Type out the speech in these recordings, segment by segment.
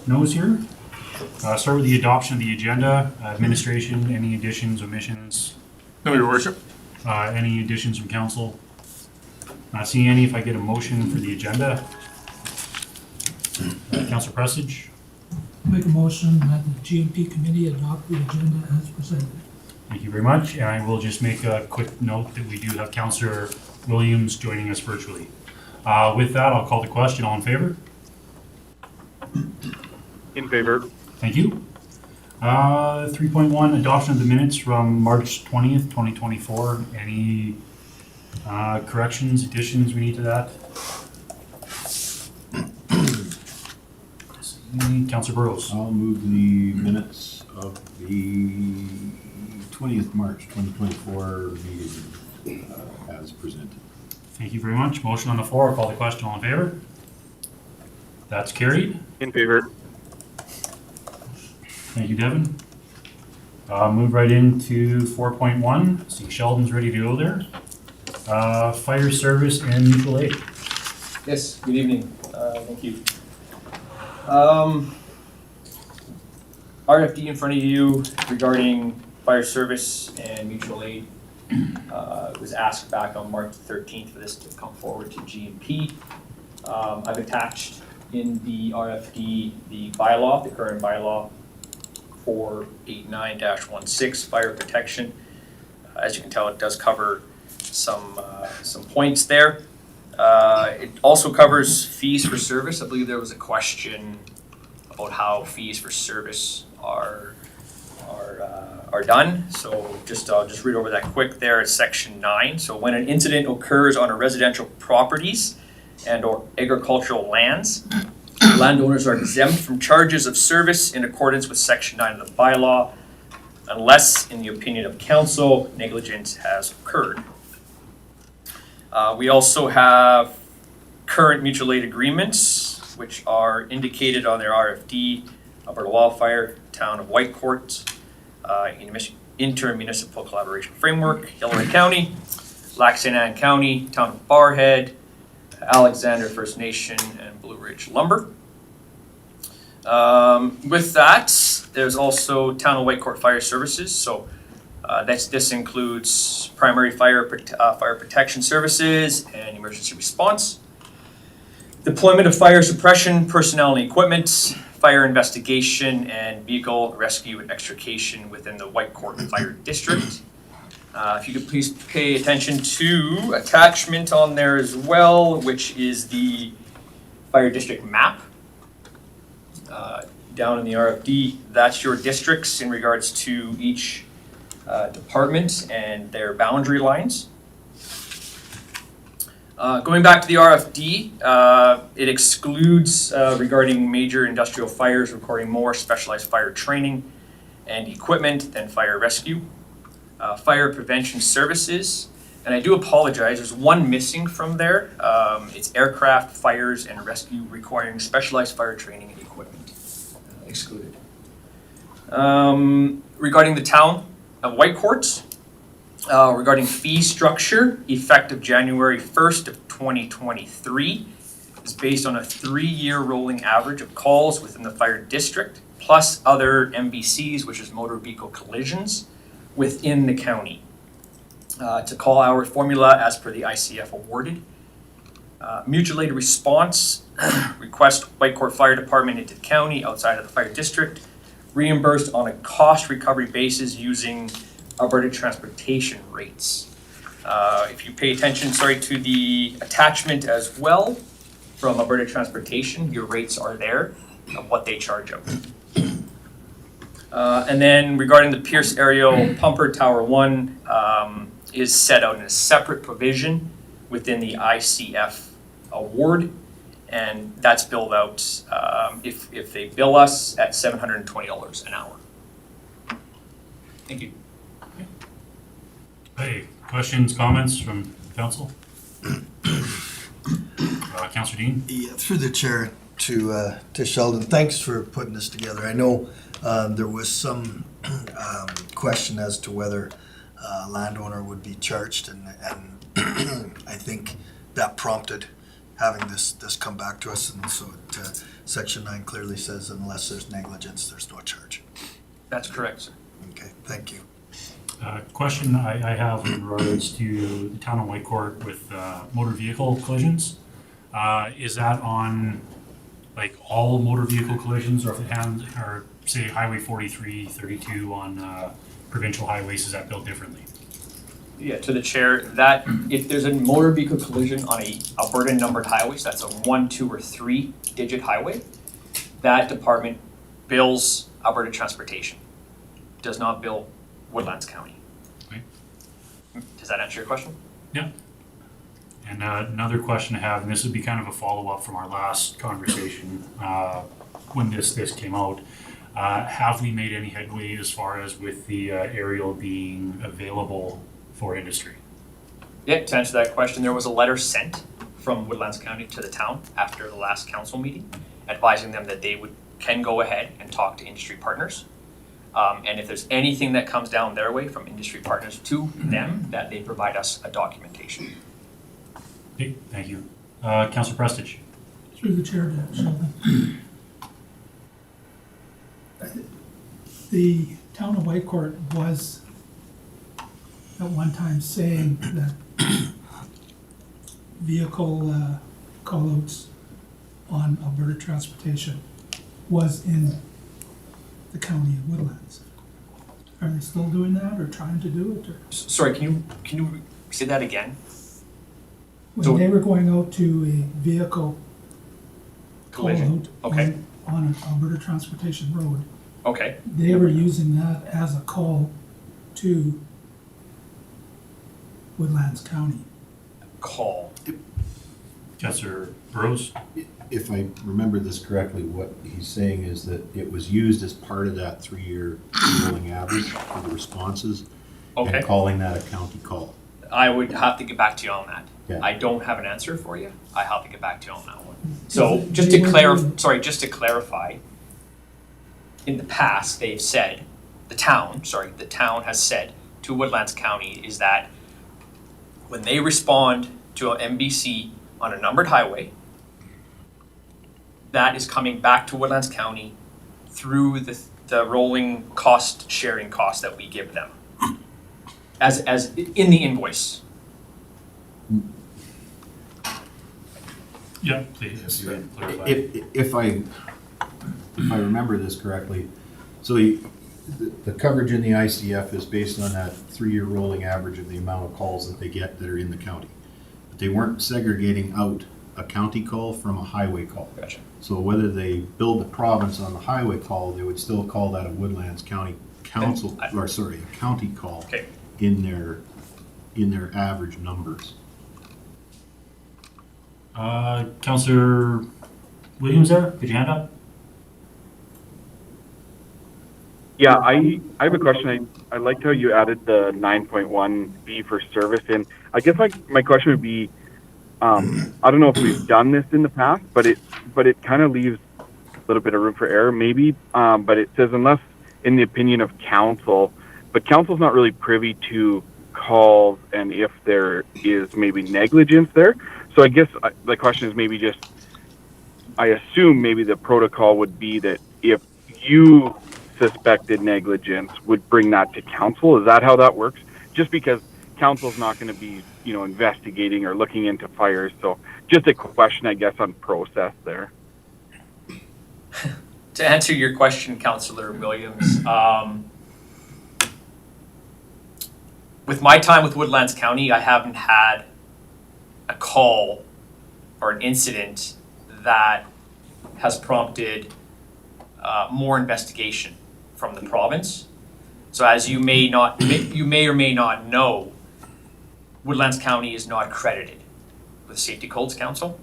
no's here. Start with the adoption of the agenda. Administration, any additions, omissions? No, Your Worship. Any additions from council? Not seeing any. If I get a motion for the agenda. Councillor Prestidge. Make a motion that the GMP committee adopt the agenda as presented. Thank you very much. And I will just make a quick note that we do have Councillor Williams joining us virtually. With that, I'll call the question. All in favor? In favor. Thank you. 3.1, adoption of the minutes from March 20th, 2024. Any corrections, additions we need to that? Councillor Burrows. I'll move the minutes of the 20th March 2024 meeting as presented. Thank you very much. Motion on the floor. I'll call the question. All in favor? That's carried. In favor. Thank you, Devin. Move right into 4.1. See, Sheldon's ready to go there. Fire service and mutual aid. Yes, good evening. Thank you. RFD in front of you regarding fire service and mutual aid was asked back on March 13th for this to come forward to GMP. I've attached in the RFD the bylaw, the current bylaw 489-16 fire protection. As you can tell, it does cover some points there. It also covers fees for service. I believe there was a question about how fees for service are done. So I'll just read over that quick there. It's section 9. So when an incident occurs on a residential properties and or agricultural lands, landowners are exempt from charges of service in accordance with section 9 of the bylaw, unless, in the opinion of council, negligence has occurred. We also have current mutual aid agreements, which are indicated on their RFD, Alberta Wildfire, Town of Whitecourt, Inter-Municipal Collaboration Framework, Yellowhead County, Lac St. Anne County, Town of Barrhead, Alexander First Nation, and Blue Ridge Lumber. With that, there's also Town of Whitecourt Fire Services. So this includes primary fire protection services and emergency response, deployment of fire suppression personnel and equipment, fire investigation, and vehicle rescue and extrication within the Whitecourt Fire District. If you could please pay attention to attachment on there as well, which is the fire district map. Down in the RFD, that's your districts in regards to each department and their boundary lines. Going back to the RFD, it excludes regarding major industrial fires requiring more specialized fire training and equipment than fire rescue. Fire prevention services, and I do apologize, there's one missing from there. It's aircraft fires and rescue requiring specialized fire training and equipment, excluded. Regarding the town of Whitecourt, regarding fee structure, effective January 1st of 2023, is based on a 3-year rolling average of calls within the fire district, plus other MVCs, which is motor vehicle collisions, within the county. It's a call hour formula as per the ICF awarded. Mutual aid response, request Whitecourt Fire Department into the county outside of the fire district, reimbursed on a cost recovery basis using Alberta transportation rates. If you pay attention, to the attachment as well from Alberta Transportation, your rates are there of what they charge out. And then regarding the Pierce Aerial Pumper Tower 1 is set out in a separate provision within the ICF award, and that's billed out if they bill us at $720 an hour. Thank you. Hey, questions, comments from council? Councillor Dean? Yeah, through the chair to Sheldon, thanks for putting this together. I know there was some question as to whether landowner would be charged, and I think that prompted having this come back to us, and so Section 9 clearly says unless there's negligence, there's no charge. That's correct, sir. Okay, thank you. Question I have in regards to the town of Whitecourt with motor vehicle collisions. Is that on like all motor vehicle collisions, or if it has, or say Highway 43, 32 on provincial highways, is that built differently? Yeah, to the chair, that if there's a motor vehicle collision on a Alberta numbered highway, so that's a 1, 2, or 3 digit highway, that department bills Alberta Transportation, does not bill Woodlands County. Okay. Does that answer your question? Yeah. And another question I have, and this would be kind of a follow-up from our last conversation when this came out. Have we made any headway as far as with the aerial being available for industry? Yeah, to answer that question, there was a letter sent from Woodlands County to the town after the last council meeting, advising them that they can go ahead and talk to industry partners. And if there's anything that comes down their way from industry partners to them, that they provide us a documentation. Okay, thank you. Councillor Prestige. Through the chair to Sheldon. The town of Whitecourt was at one time saying that vehicle callouts on Alberta Transportation was in the county of Woodlands. Are they still doing that or trying to do it? Or Sorry, can you say that again? So- when they were going out to a vehicle Collision, callout okay, on an Alberta Transportation road, okay. they were using that as a call to Woodlands County. Call. Councillor Burrows. If I remember this correctly, what he's saying is that it was used as part of that 3-year rolling average for the responses. Okay. And calling that a county call. I would have to get back to you on that. Yeah. I don't have an answer for you. I have to get back to you on that one. So Is it- just they to were- just to clarify, in the past, they've said, the town has said to Woodlands County is that when they respond to an MBC on a numbered highway, that is coming back to Woodlands County through the rolling cost sharing cost that we give them. As in the invoice. Yeah, please. Clarify. If I remember this correctly, so the coverage in the ICF is based on that 3-year rolling average of the amount of calls that they get that are in the county. But they weren't segregating out a county call from a highway call. Gotcha. So whether they build the province on the highway call, they would still call that a Woodlands County Council, a county call Okay. in their average numbers. Councillor Williams there, did you hand up? Yeah, I have a question. I liked how you added the 9.1 fee for service in. I guess my question would be, I don't know if we've done this in the past, but it kind of leaves a little bit of room for error maybe. But it says unless in the opinion of council, but council's not really privy to calls and if there is maybe negligence there. So I guess the question is maybe just, I assume maybe the protocol would be that if you suspected negligence would bring that to council. Is that how that works? Just because council's not going to be, investigating or looking into fires. So just a question, I guess, on process there. To answer your question, Councillor Williams, with my time with Woodlands County, I haven't had a call or an incident that has prompted more investigation from the province. So as you may or may not know, Woodlands County is not accredited with the Safety Codes Council.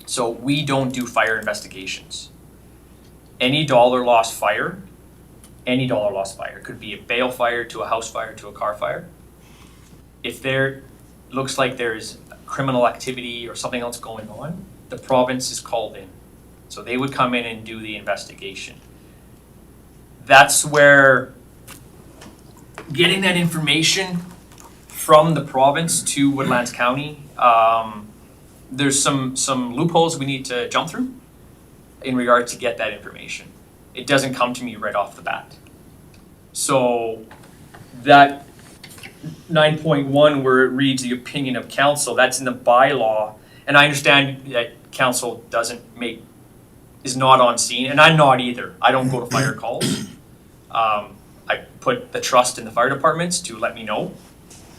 So we don't do fire investigations. Any dollar loss fire, could be a bale fire to a house fire to a car fire. If there looks like there's criminal activity or something else going on, the province is called in. So they would come in and do the investigation. That's where getting that information from the province to Woodlands County there's some loopholes we need to jump through in regard to get that information. It doesn't come to me right off the bat. So that 9.1 where it reads the opinion of council, that's in the bylaw. And I understand that council is not on scene, and I'm not either. I don't go to fire calls. I put the trust in the fire departments to let me know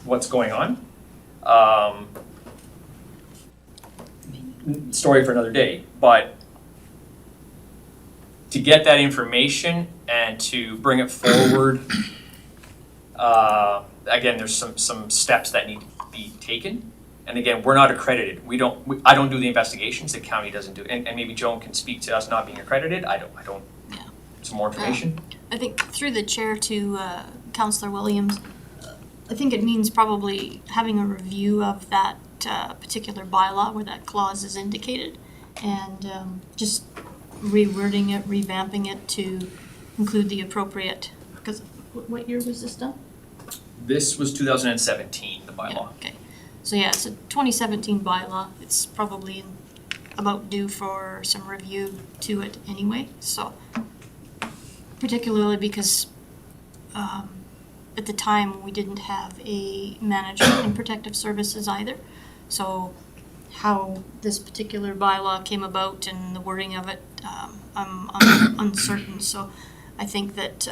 what's going on. Story for another day, but to get that information and to bring it forward, again, there's some steps that need to be taken. And again, we're not accredited. I don't do the investigations. The county doesn't do it. And maybe Joan can speak to us not being accredited. I don't. Yeah. Some more information. I think through the chair to Councillor Williams, I think it means probably having a review of that particular bylaw where that clause is indicated, and just rewording it, revamping it to include the appropriate. Because what year was this done? This was 2017, the bylaw. Yeah, okay. So yeah, it's a 2017 bylaw. It's probably about due for some review to it anyway. So particularly because at the time we didn't have a manager in protective services either. So how this particular bylaw came about and the wording of it, I'm uncertain. So I think that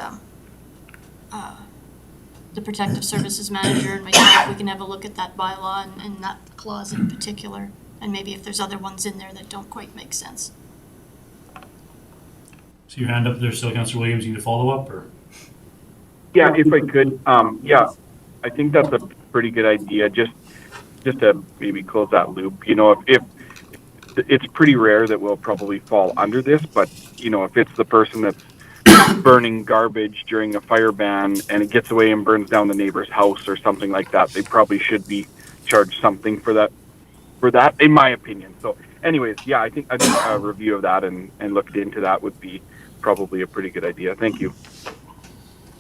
the protective services manager and myself, we can have a look at that bylaw and that clause in particular, and maybe if there's other ones in there that don't quite make sense. So your hand up there still, Councillor Williams, you need to follow up, or? Yeah, if I could, yeah, I think that's a pretty good idea, just to maybe close that loop. You know, if it's pretty rare that we'll probably fall under this, but, you know, if it's the person that's burning garbage during a fire ban and it gets away and burns down the neighbor's house or something like that, they probably should be charged something for that, in my opinion. So anyways, yeah, I think a review of that and looking into that would be probably a pretty good idea. Thank you.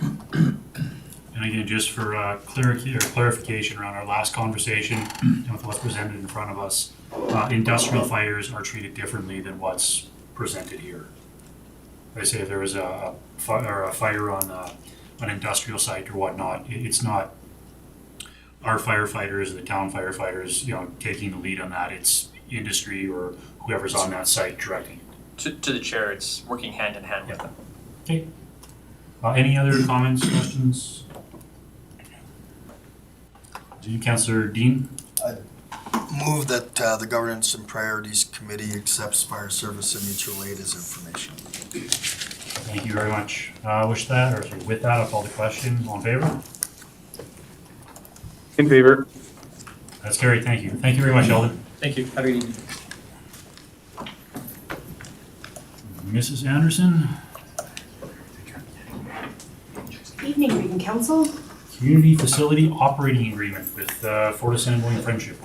And again, just for clarification around our last conversation and with what's presented in front of us, industrial fires are treated differently than what's presented here. I say if there was a fire on an industrial site or whatnot, it's not our firefighters, the town firefighters, you know, taking the lead on that. It's industry or whoever's on that site directing it. To the chair, it's working hand in hand with them. Okay. Any other comments, questions? Do you, Councillor Dean? Move that the Governance and Priorities Committee accepts fire service and mutual aid as information. Thank you very much. With that, I'll call the question. All in favor? In favor. That's carried. Thank you. Thank you very much, Eldon. Thank you. Have a good evening. Mrs. Anderson, Evening, Reading Council. Community Facility Operating Agreement with Fort Assiniboine Friendship.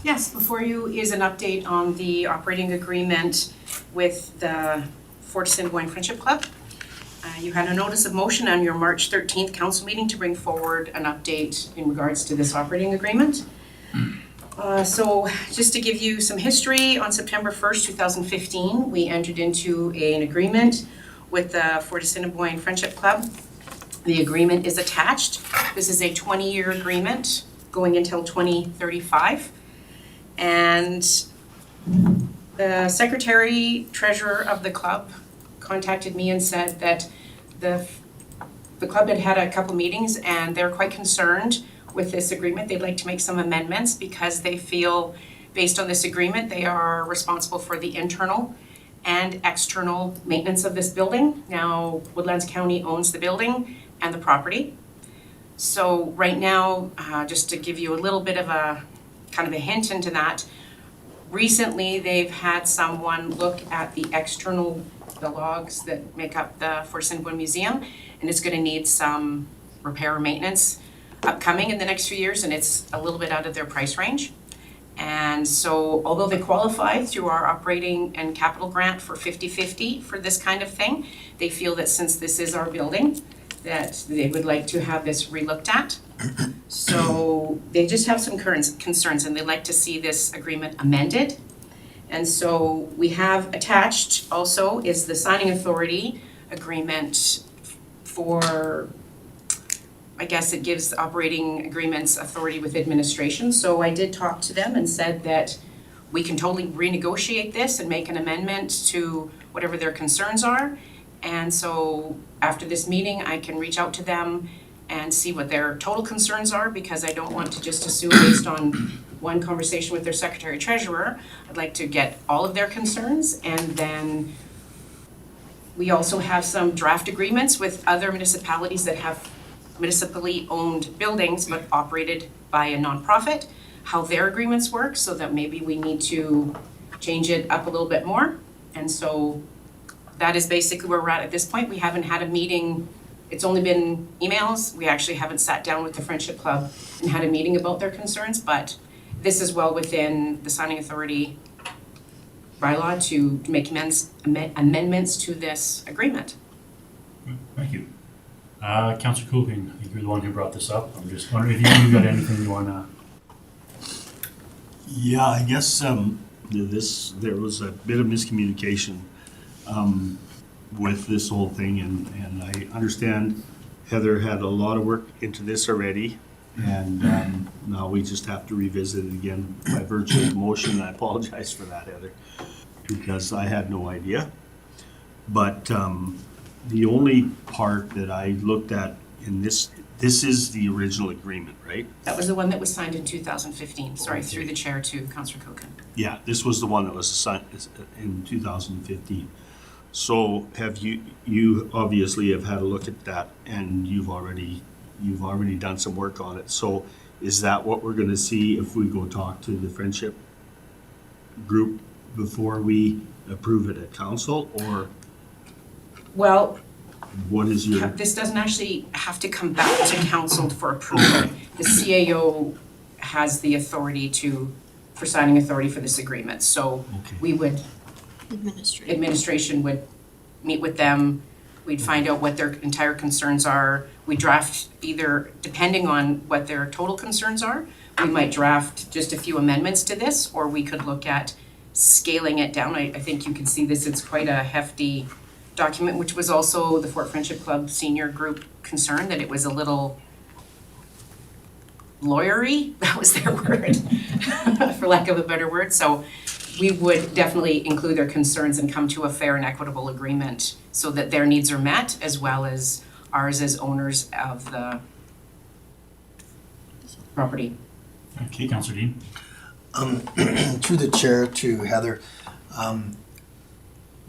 Yes, before you is an update on the operating agreement with the Fort Assiniboine Friendship Club. You had a notice of motion on your March 13th council meeting to bring forward an update in regards to this operating agreement. So just to give you some history, on September 1st, 2015, we entered into an agreement with the Fort Assiniboine Friendship Club. The agreement is attached. This is a 20-year agreement going until 2035. And the secretary treasurer of the club contacted me and said that the club had had a couple meetings and they're quite concerned with this agreement. They'd like to make some amendments because they feel, based on this agreement, they are responsible for the internal and external maintenance of this building. Now, Woodlands County owns the building and the property. So right now, just to give you a little bit of a kind of a hint into that, recently they've had someone look at the logs that make up the Fort Assiniboine Museum, and it's going to need some repair or maintenance upcoming in the next few years, and it's a little bit out of their price range. And so although they qualify through our operating and capital grant for 50-50 for this kind of thing, they feel that since this is our building, that they would like to have this relooked at. So they just have some current concerns and they'd like to see this agreement amended. And so we have attached also is the signing authority agreement for, I guess it gives operating agreements authority with administration. So I did talk to them and said that we can totally renegotiate this and make an amendment to whatever their concerns are. And so after this meeting, I can reach out to them and see what their total concerns are, because I don't want to just assume based on one conversation with their secretary treasurer. I'd like to get all of their concerns, and then we also have some draft agreements with other municipalities that have municipally owned buildings but operated by a nonprofit, how their agreements work, so that maybe we need to change it up a little bit more. And so that is basically where we're at this point. We haven't had a meeting. It's only been emails. We actually haven't sat down with the Friendship Club and had a meeting about their concerns, but this is well within the signing authority bylaw to make amendments to this agreement. Thank you. Councillor Coolpin, I think you're the one who brought this up. I'm just wondering if you got anything you want to... Yeah, I guess there was a bit of miscommunication with this whole thing, and I understand Heather had a lot of work into this already, and now we just have to revisit it again by virtue of motion. I apologize for that, Heather, because I had no idea. But the only part that I looked at in this is the original agreement, right? That was the one that was signed in 2015, sorry, Okay. through the chair to Councillor Coken. Yeah, this was the one that was signed in 2015. So have you obviously have had a look at that, and you've already done some work on it. So is that what we're gonna see if we go talk to the Friendship group before we approve it at council, or Well, what is your? this doesn't actually have to come back to council for approval. The CAO has the authority for signing authority for this agreement. So Okay. we would, administration would meet with them. We'd find out what their entire concerns are. We draft either, depending on what their total concerns are, we might draft just a few amendments to this, or we could look at scaling it down. I think you can see this, it's quite a hefty document, which was also the Fort Friendship Club senior group concern, that it was a little lawyery, that was their word, for lack of a better word. So we would definitely include their concerns and come to a fair and equitable agreement so that their needs are met, as well as ours as owners of the property. Okay, Councillor Dean. Through the chair to Heather,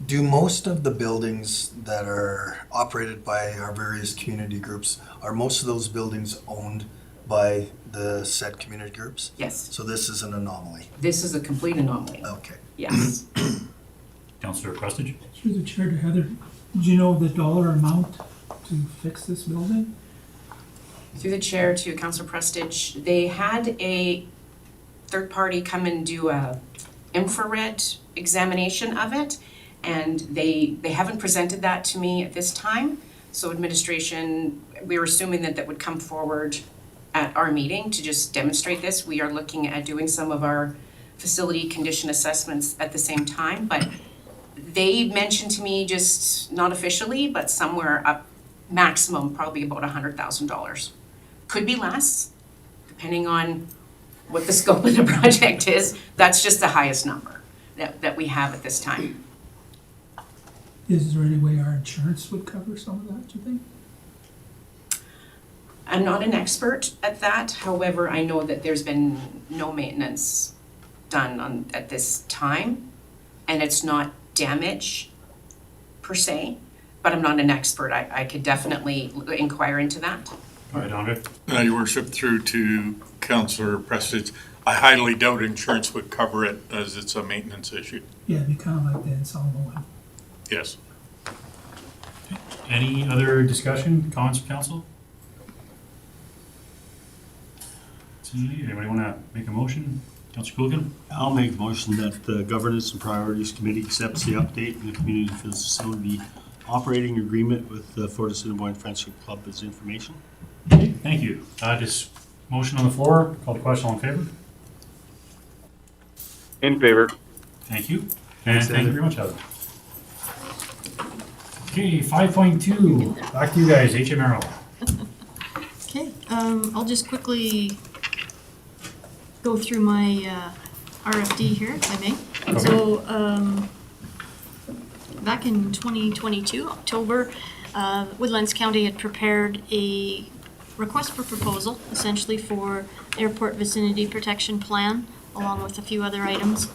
do most of the buildings that are operated by our various community groups, are most of those buildings owned by the said community groups? Yes, So this is an anomaly. this is a complete anomaly, Okay. yes. Councillor Prestige. Through the chair to Heather, do you know the dollar amount to fix this building? Through the chair to Councillor Prestige, they had a third party come and do a infrared examination of it, and they haven't presented that to me at this time. So administration, we were assuming that would come forward at our meeting to just demonstrate this. We are looking at doing some of our facility condition assessments at the same time, but they mentioned to me, just not officially, but somewhere up maximum, probably about $100,000. Could be less, depending on what the scope of the project is. That's just the highest number that we have at this time. Is there any way our insurance would cover some of that, do you think? I'm not an expert at that, however, I know that there's been no maintenance done at this time, and it's not damage per se, but I'm not an expert. I could definitely inquire into that. All right, Andre. Your worship, through to Councillor Prestige, I highly doubt insurance would cover it as it's a maintenance issue. Yeah, it'd be kind of like the Ensemble one. Yes. Any other discussion, comments from council? See, anybody want to make a motion? Councillor Coolkin? I'll make a motion that the Governance and Priorities Committee accepts the update in the Community Facility operating agreement with the Fort Assiniboine Friendship Club as information. Okay, thank you. Just motion on the floor, call the question, all in favor? In favor. Thank you. And Thanks, thank you Heather. very much, Heather. Okay, 5.2, back to you guys, Aero. Okay, I'll just quickly go through my RFD here, if I may. Okay. So, back in 2022, October, Woodlands County had prepared a request for proposal, essentially for airport vicinity protection plan, along with a few other items.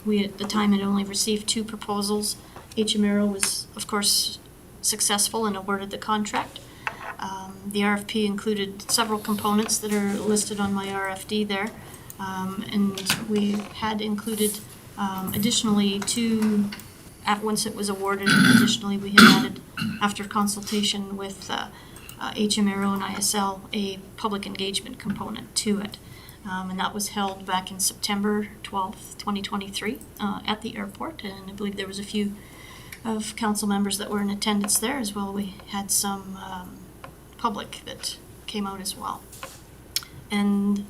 We at the time had only received 2 proposals. Aero was, of course, successful and awarded the contract. The RFP included several components that are listed on my RFD there. And we had included additionally 2, once it was awarded, additionally we had added, after consultation with Aero and ISL, a public engagement component to it. And that was held back in September 12th, 2023 at the airport. And I believe there was a few of council members that were in attendance there as well. We had some public that came out as well. And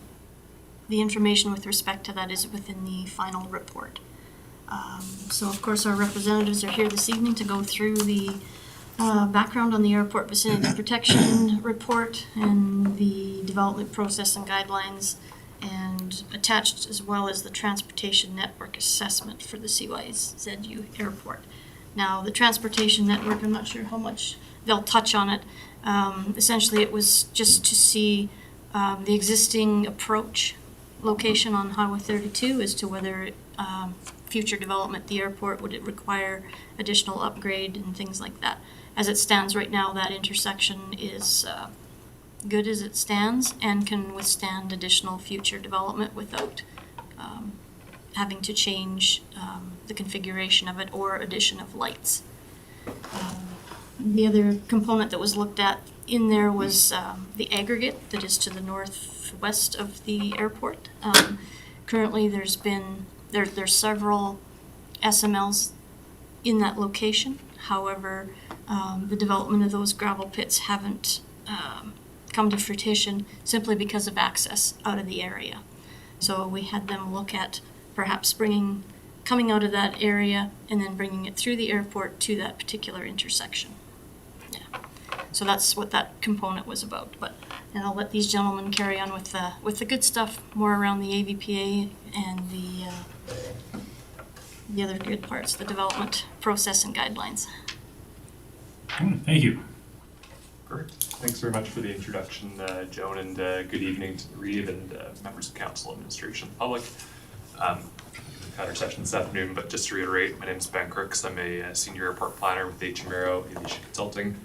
the information with respect to that is within the final report. So of course our representatives are here this evening to go through the background on the airport vicinity protection report and the development process and guidelines, and attached as well as the transportation network assessment for the CYZU airport. Now the transportation network, I'm not sure how much they'll touch on it. Essentially it was just to see the existing approach location on Highway 32 as to whether future development at the airport, would it require additional upgrade and things like that. As it stands right now, that intersection is good as it stands and can withstand additional future development without having to change the configuration of it or addition of lights. The other component that was looked at in there was the aggregate that is to the northwest of the airport. Currently there's several SMLs in that location. However, the development of those gravel pits haven't come to fruition simply because of access out of the area. So we had them look at perhaps coming out of that area and then bringing it through the airport to that particular intersection. Yeah. So that's what that component was about. And I'll let these gentlemen carry on with the good stuff, more around the AVPA and the other good parts, the development process and guidelines. Thank you. Perfect. Thanks very much for the introduction, Joan, and good evening to the REIT and members of council, administration, and public. We've had our session this afternoon, but just to reiterate, my name is Ben Crooks. I'm a senior airport planner with Aero Aviation Consulting.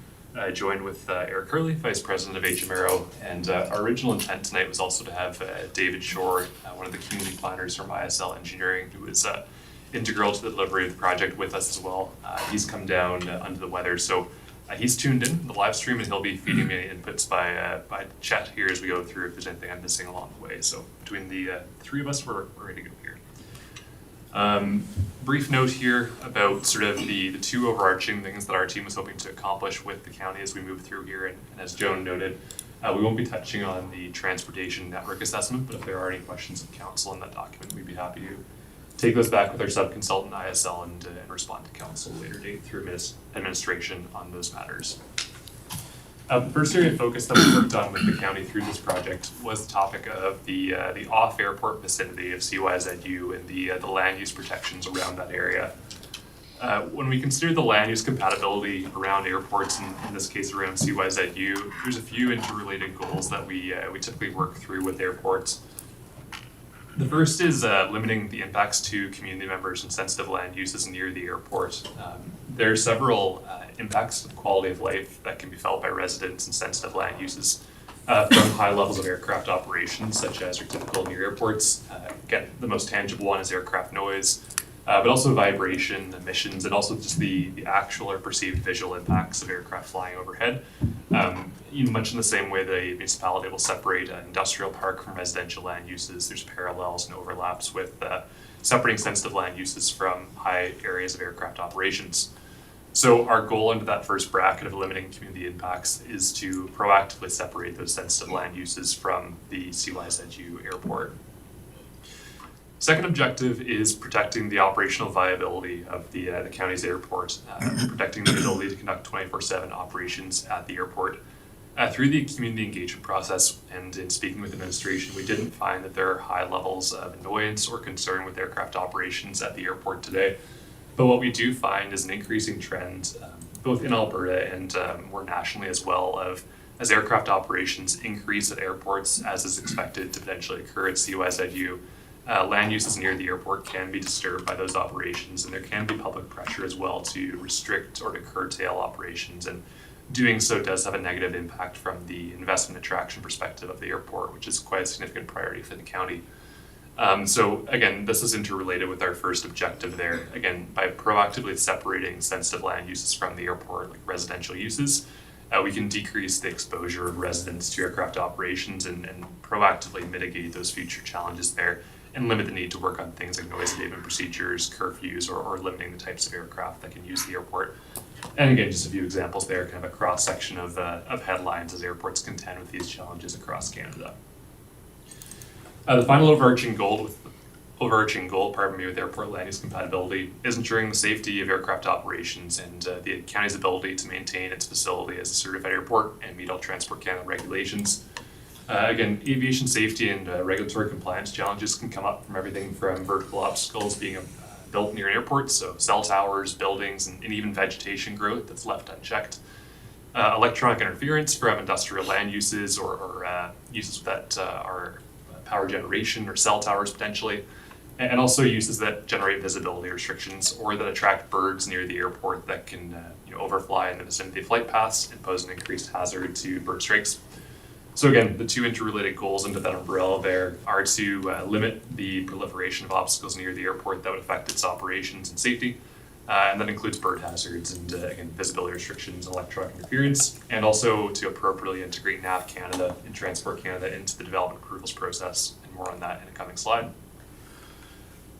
Joined with Eric Hurley, Vice President of Aero, and our original intent tonight was also to have David Shore, one of the community planners from ISL Engineering, who is integral to the delivery of the project with us as well. He's come down under the weather, so he's tuned in the live stream, and he'll be feeding me inputs by chat here as we go through if there's anything I'm missing along the way. So between the 3 of us, we're ready to go here. Brief note here about sort of the 2 overarching things that our team was hoping to accomplish with the county as we move through here. And as Joan noted, we won't be touching on the transportation network assessment, but if there are any questions of council in that document, we'd be happy to take those back with our sub-consultant ISL and respond to council later date through administration on those matters. The first area of focus that we worked on with the county through this project was the topic of the off-airport vicinity of CYZU and the land use protections around that area. When we consider the land use compatibility around airports, and in this case around CYZU, there's a few interrelated goals that we typically work through with airports. The first is limiting the impacts to community members and sensitive land uses near the airport. There are several impacts of quality of life that can be felt by residents and sensitive land uses from high levels of aircraft operations, such as are typical near airports. Again, the most tangible one is aircraft noise, but also vibration, emissions, and also just the actual or perceived visual impacts of aircraft flying overhead. Much in the same way the municipality will separate an industrial park from residential land uses, there's parallels and overlaps with separating sensitive land uses from high areas of aircraft operations. So our goal under that first bracket of limiting community impacts is to proactively separate those sensitive land uses from the CYZU airport. Second objective is protecting the operational viability of the county's airport, protecting the ability to conduct 24/7 operations at the airport. Through the community engagement process and in speaking with administration, we didn't find that there are high levels of annoyance or concern with aircraft operations at the airport today. But what we do find is an increasing trend, both in Alberta and more nationally as well, of as aircraft operations increase at airports, as is expected to potentially occur at CYZU, land uses near the airport can be disturbed by those operations, and there can be public pressure as well to restrict or to curtail operations. And doing so does have a negative impact from the investment attraction perspective of the airport, which is quite a significant priority for the county. So again, this is interrelated with our first objective there. Again, by proactively separating sensitive land uses from the airport, like residential uses, we can decrease the exposure of residents to aircraft operations and proactively mitigate those future challenges there and limit the need to work on things like noise abatement procedures, curfews, or limiting the types of aircraft that can use the airport. And again, just a few examples there, kind of a cross-section of headlines as airports contend with these challenges across Canada. The final overarching goal with airport land use compatibility is ensuring the safety of aircraft operations and the county's ability to maintain its facility as a certified airport and meet all Transport Canada regulations. Again, aviation safety and regulatory compliance challenges can come up from everything from vertical obstacles being built near an airport, so cell towers, buildings, and even vegetation growth that's left unchecked. Electronic interference from industrial land uses or uses that are power generation or cell towers potentially, and also uses that generate visibility restrictions or that attract birds near the airport that can overfly in the vicinity of flight paths and pose an increased hazard to bird strikes. So again, the two interrelated goals under that umbrella there are to limit the proliferation of obstacles near the airport that would affect its operations and safety, and that includes bird hazards and again, visibility restrictions, electronic interference, and also to appropriately integrate NAV Canada and Transport Canada into the development approvals process, and more on that in a coming slide.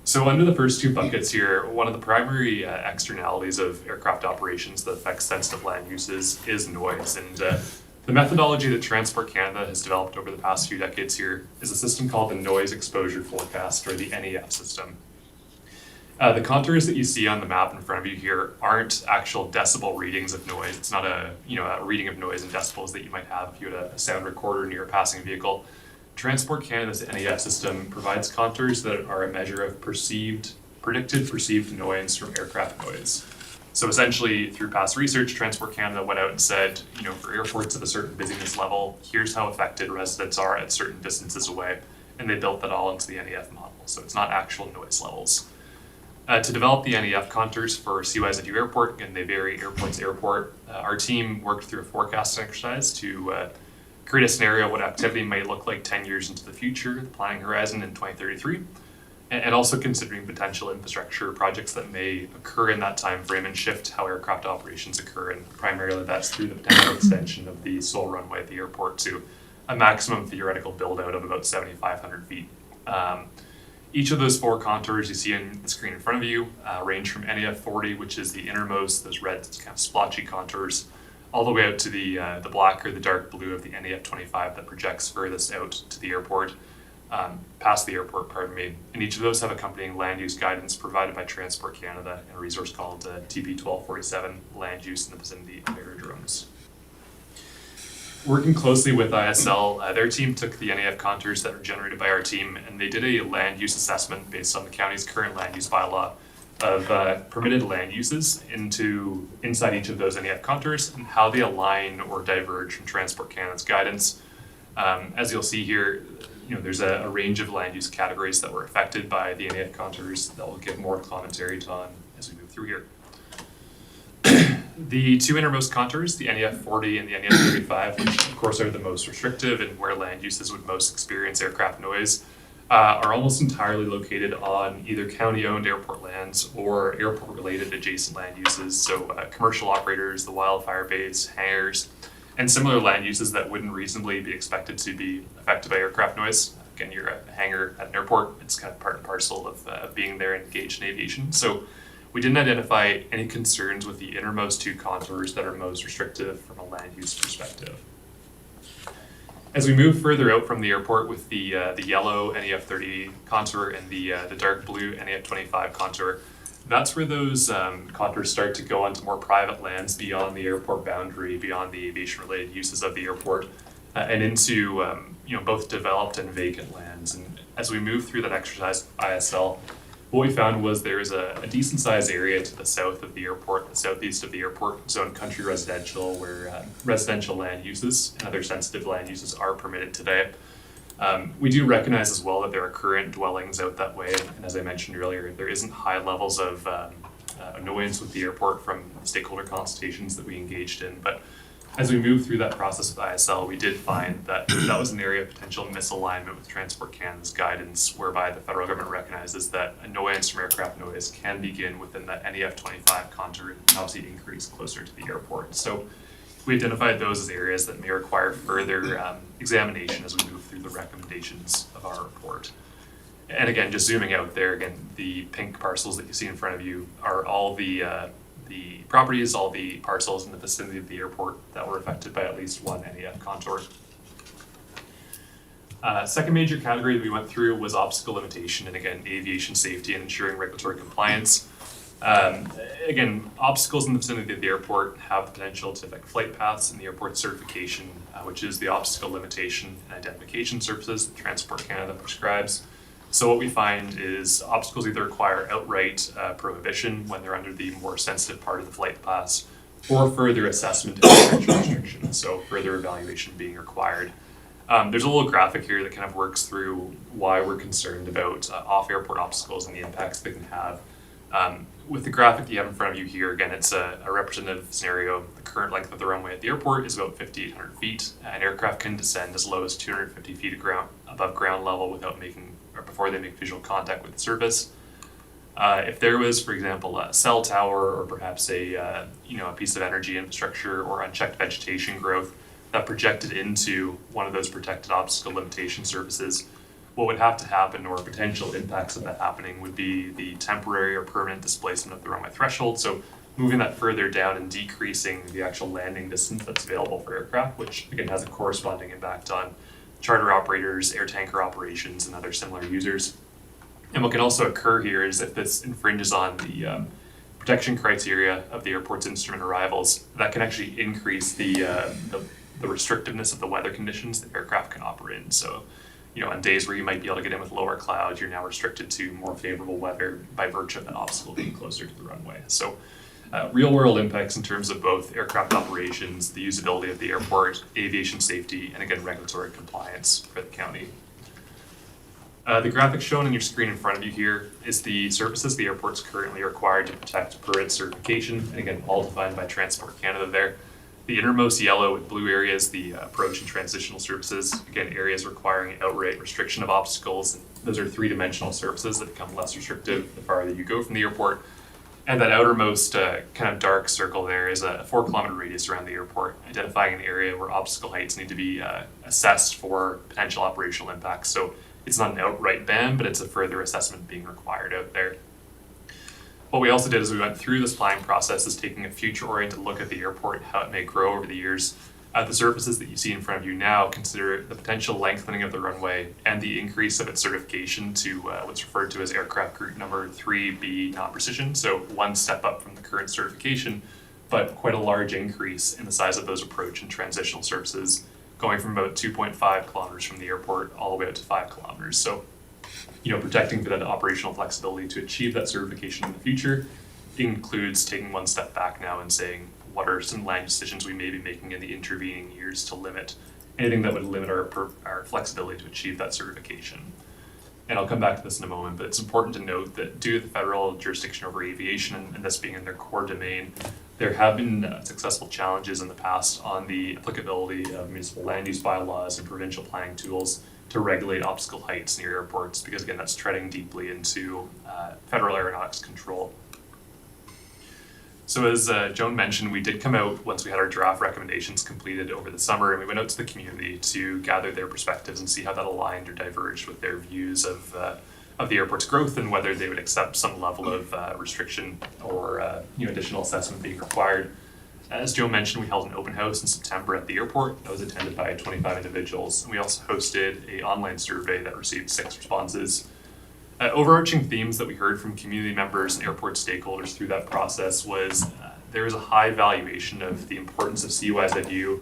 So under the first two buckets here, one of the primary externalities of aircraft operations that affects sensitive land uses is noise. And the methodology that Transport Canada has developed over the past few decades here is a system called the Noise Exposure Forecast, or the NEF system. The contours that you see on the map in front of you here aren't actual decibel readings of noise. It's not a reading of noise in decibels that you might have if you had a sound recorder near a passing vehicle. Transport Canada's NEF system provides contours that are a measure of predicted perceived annoyance from aircraft noise. So essentially, through past research, Transport Canada went out and said, for airports of a certain busyness level, here's how affected residents are at certain distances away, and they built that all into the NEF model. So it's not actual noise levels. To develop the NEF contours for CYZU Airport, and they vary airport to airport, our team worked through a forecasting exercise to create a scenario what activity might look like 10 years into the future, the planning horizon in 2033, and also considering potential infrastructure projects that may occur in that time frame and shift how aircraft operations occur. And primarily that's through the potential extension of the sole runway at the airport to a maximum theoretical build out of about 7,500 feet. Each of those four contours you see on the screen in front of you range from NEF 40, which is the innermost, those red kind of splotchy contours, all the way out to the black or the dark blue of the NEF 25 that projects furthest out to the airport, past the airport, pardon me. And each of those have accompanying land use guidance provided by Transport Canada and a resource called TP 1247, Land Use in the Vicinity of Aerodromes. Working closely with ISL, their team took the NEF contours that were generated by our team, and they did a land use assessment based on the county's current land use bylaw of permitted land uses inside each of those NEF contours and how they align or diverge from Transport Canada's guidance. As you'll see here, there's a range of land use categories that were affected by the NEF contours that we'll give more commentary on as we move through here. The two innermost contours, the NEF 40 and the NEF 35, which of course are the most restrictive and where land uses would most experience aircraft noise, are almost entirely located on either county-owned airport lands or airport-related adjacent land uses, so commercial operators, the wildfire bays, hangars, and similar land uses that wouldn't reasonably be expected to be affected by aircraft noise. Again, you're a hangar at an airport, it's kind of part and parcel of being there and engaged in aviation. So We didn't identify any concerns with the innermost two contours that are most restrictive from a land use perspective. As we move further out from the airport with the yellow NEF30 contour and the dark blue NEF25 contour, that's where those contours start to go onto more private lands beyond the airport boundary, beyond the aviation-related uses of the airport, and into both developed and vacant lands. And as we move through that exercise ISL, what we found was there is a decent sized area to the south of the airport, the southeast of the airport, zone country residential, where residential land uses and other sensitive land uses are permitted today. We do recognize as well that there are current dwellings out that way, and as I mentioned earlier, there isn't high levels of annoyance with the airport from stakeholder consultations that we engaged in. But as we moved through that process with ISL, we did find that that was an area of potential misalignment with Transport Canada's guidance, whereby the federal government recognizes that annoyance from aircraft noise can begin within that NEF25 contour and obviously increase closer to the airport. So we identified those as areas that may require further examination as we move through the recommendations of our report. And again, just zooming out there, again, the pink parcels that you see in front of you are all the properties, all the parcels in the vicinity of the airport that were affected by at least one NEF contour. Second major category that we went through was obstacle limitation, and again, aviation safety and ensuring regulatory compliance. Again, obstacles in the vicinity of the airport have the potential to affect flight paths and the airport certification, which is the obstacle limitation and identification services that Transport Canada prescribes. So what we find is obstacles either require outright prohibition when they're under the more sensitive part of the flight paths, or further assessment of potential restrictions, so further evaluation being required. There's a little graphic here that kind of works through why we're concerned about off-airport obstacles and the impacts they can have. With the graphic you have in front of you here, again, it's a representative scenario. The current length of the runway at the airport is about 5,800 feet. An aircraft can descend as low as 250 feet above ground level without before they make visual contact with the surface. If there was, for example, a cell tower or perhaps a piece of energy infrastructure or unchecked vegetation growth that projected into one of those protected obstacle limitation surfaces, what would have to happen, or potential impacts of that happening, would be the temporary or permanent displacement of the runway threshold. So moving that further down and decreasing the actual landing distance that's available for aircraft, which again has a corresponding impact on charter operators, air tanker operations, and other similar users. And what can also occur here is if this infringes on the protection criteria of the airport's instrument arrivals, that can actually increase the restrictiveness of the weather conditions that aircraft can operate in. So, on days where you might be able to get in with lower clouds, you're now restricted to more favorable weather by virtue of that obstacle being closer to the runway. So real world impacts in terms of both aircraft operations, the usability of the airport, aviation safety, and again, regulatory compliance for the county. The graphic shown on your screen in front of you here is the services the airport's currently required to protect per its certification, and again, all defined by Transport Canada there. The innermost yellow and blue areas, the approach and transitional services, again, areas requiring outright restriction of obstacles. And those are three-dimensional surfaces that become less restrictive the farther you go from the airport. And that outermost kind of dark circle there is a 4-kilometer radius around the airport, identifying an area where obstacle heights need to be assessed for potential operational impacts. So it's not an outright ban, but it's a further assessment being required out there. What we also did as we went through this planning process is taking a future-oriented look at the airport and how it may grow over the years. The surfaces that you see in front of you now consider the potential lengthening of the runway and the increase of its certification to what's referred to as aircraft group number 3B non-precision. So one step up from the current certification, but quite a large increase in the size of those approach and transitional surfaces, going from about 2.5 kilometers from the airport all the way out to 5 kilometers. So protecting for that operational flexibility to achieve that certification in the future includes taking one step back now and saying, what are some land decisions we may be making in the intervening years to limit anything that would limit our flexibility to achieve that certification. And I'll come back to this in a moment, but it's important to note that due to the federal jurisdiction over aviation and this being in their core domain, there have been successful challenges in the past on the applicability of municipal land use bylaws and provincial planning tools to regulate obstacle heights near airports, because again, that's treading deeply into federal aeronautics control. So as Joan mentioned, we did come out once we had our draft recommendations completed over the summer, and we went out to the community to gather their perspectives and see how that aligned or diverged with their views of of the airport's growth and whether they would accept some level of restriction or additional assessment being required. As Joe mentioned, we held an open house in September at the airport that was attended by 25 individuals. And we also hosted an online survey that received 6 responses. Overarching themes that we heard from community members and airport stakeholders through that process was there is a high valuation of the importance of CYZU,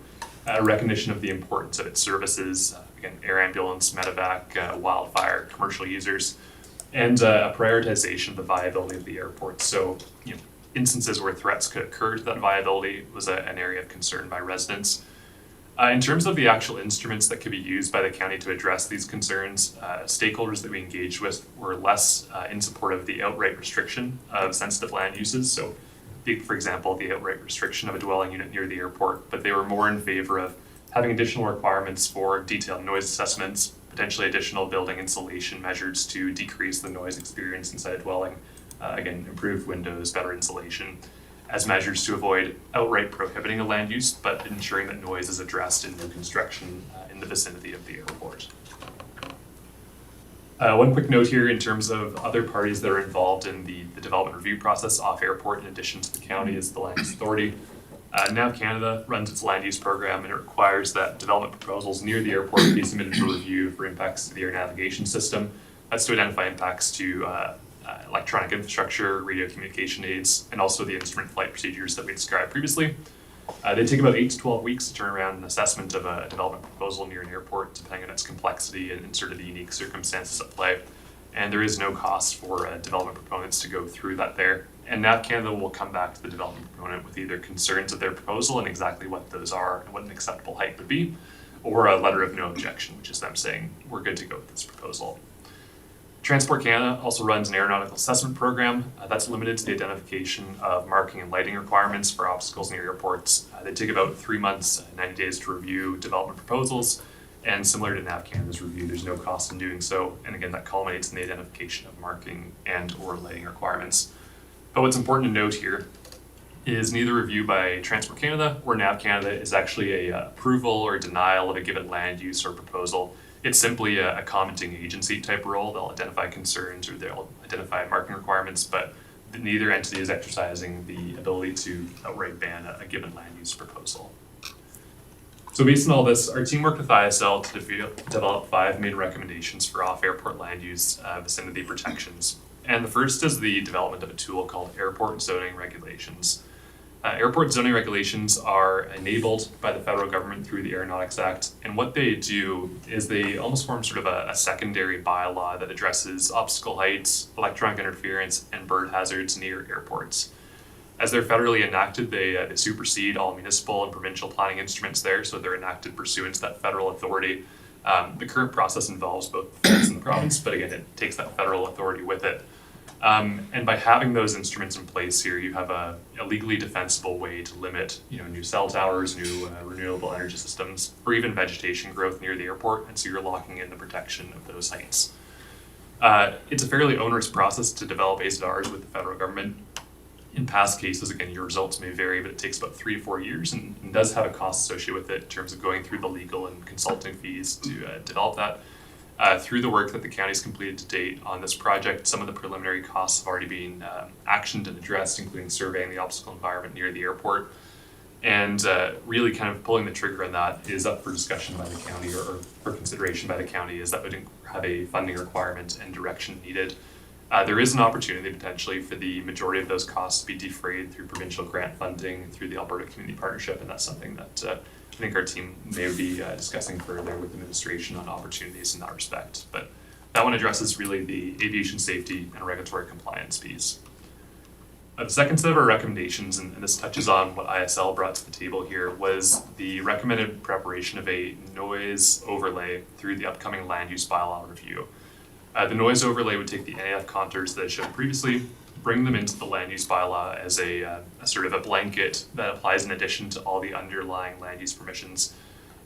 recognition of the importance of its services, again, air ambulance, medevac, wildfire, commercial users, and a prioritization of the viability of the airport. So, instances where threats could occur to that viability was an area of concern by residents. In terms of the actual instruments that could be used by the county to address these concerns, stakeholders that we engaged with were less in support of the outright restriction of sensitive land uses. So, for example, the outright restriction of a dwelling unit near the airport, but they were more in favor of having additional requirements for detailed noise assessments, potentially additional building insulation measures to decrease the noise experience inside a dwelling, again, improved windows, better insulation, as measures to avoid outright prohibiting a land use, but ensuring that noise is addressed in new construction in the vicinity of the airport. One quick note here in terms of other parties that are involved in the development review process off airport in addition to the county is the Land Use Authority. Nav Canada runs its land use program and it requires that development proposals near the airport be submitted for review for impacts to the air navigation system. That's to identify impacts to electronic infrastructure, radio communication aids, and also the instrument flight procedures that we described previously. They take about 8 to 12 weeks to turn around an assessment of a development proposal near an airport, depending on its complexity and sort of the unique circumstances at play. And there is no cost for development proponents to go through that there. And Nav Canada will come back to the development proponent with either concerns of their proposal and exactly what those are and what an acceptable height would be, or a letter of no objection, which is them saying, we're good to go with this proposal. Transport Canada also runs an aeronautical assessment program that's limited to the identification of marking and lighting requirements for obstacles near airports. They take about 3 months, 90 days to review development proposals, and similar to Nav Canada's review, there's no cost in doing so. And again, that culminates in the identification of marking and or lighting requirements. But what's important to note here is neither review by Transport Canada or Nav Canada is actually a approval or denial of a given land use or proposal. It's simply a commenting agency type role. They'll identify concerns or they'll identify marking requirements, but neither entity is exercising the ability to outright ban a given land use proposal. So based on all this, our team worked with ISL to develop 5 main recommendations for off-airport land use vicinity protections. And the first is the development of a tool called Airport Zoning Regulations. Airport zoning regulations are enabled by the federal government through the Aeronautics Act, and what they do is they almost form sort of a secondary bylaw that addresses obstacle heights, electronic interference, and bird hazards near airports. As they're federally enacted, they supersede all municipal and provincial planning instruments there, so they're enacted pursuant to that federal authority. The current process involves both the feds and the province, but again, it takes that federal authority with it. And by having those instruments in place here, you have a legally defensible way to limit, new cell towers, new renewable energy systems, or even vegetation growth near the airport, and so you're locking in the protection of those heights. It's a fairly onerous process to develop AZRs with the federal government. In past cases, again, your results may vary, but it takes about 3 to 4 years and does have a cost associated with it in terms of going through the legal and consulting fees to develop that. Through the work that the county's completed to date on this project, some of the preliminary costs have already been actioned and addressed, including surveying the obstacle environment near the airport. And really kind of pulling the trigger on that is up for discussion by the county or for consideration by the county, as that would have a funding requirement and direction needed. There is an opportunity potentially for the majority of those costs to be defrayed through provincial grant funding through the Alberta Community Partnership, and that's something that I think our team may be discussing further with administration on opportunities in that respect. But that one addresses really the aviation safety and regulatory compliance piece. The second set of our recommendations, and this touches on what ISL brought to the table here, was the recommended preparation of a noise overlay through the upcoming land use bylaw review. The noise overlay would take the NAF contours that I showed previously, bring them into the land use bylaw as a sort of a blanket that applies in addition to all the underlying land use permissions.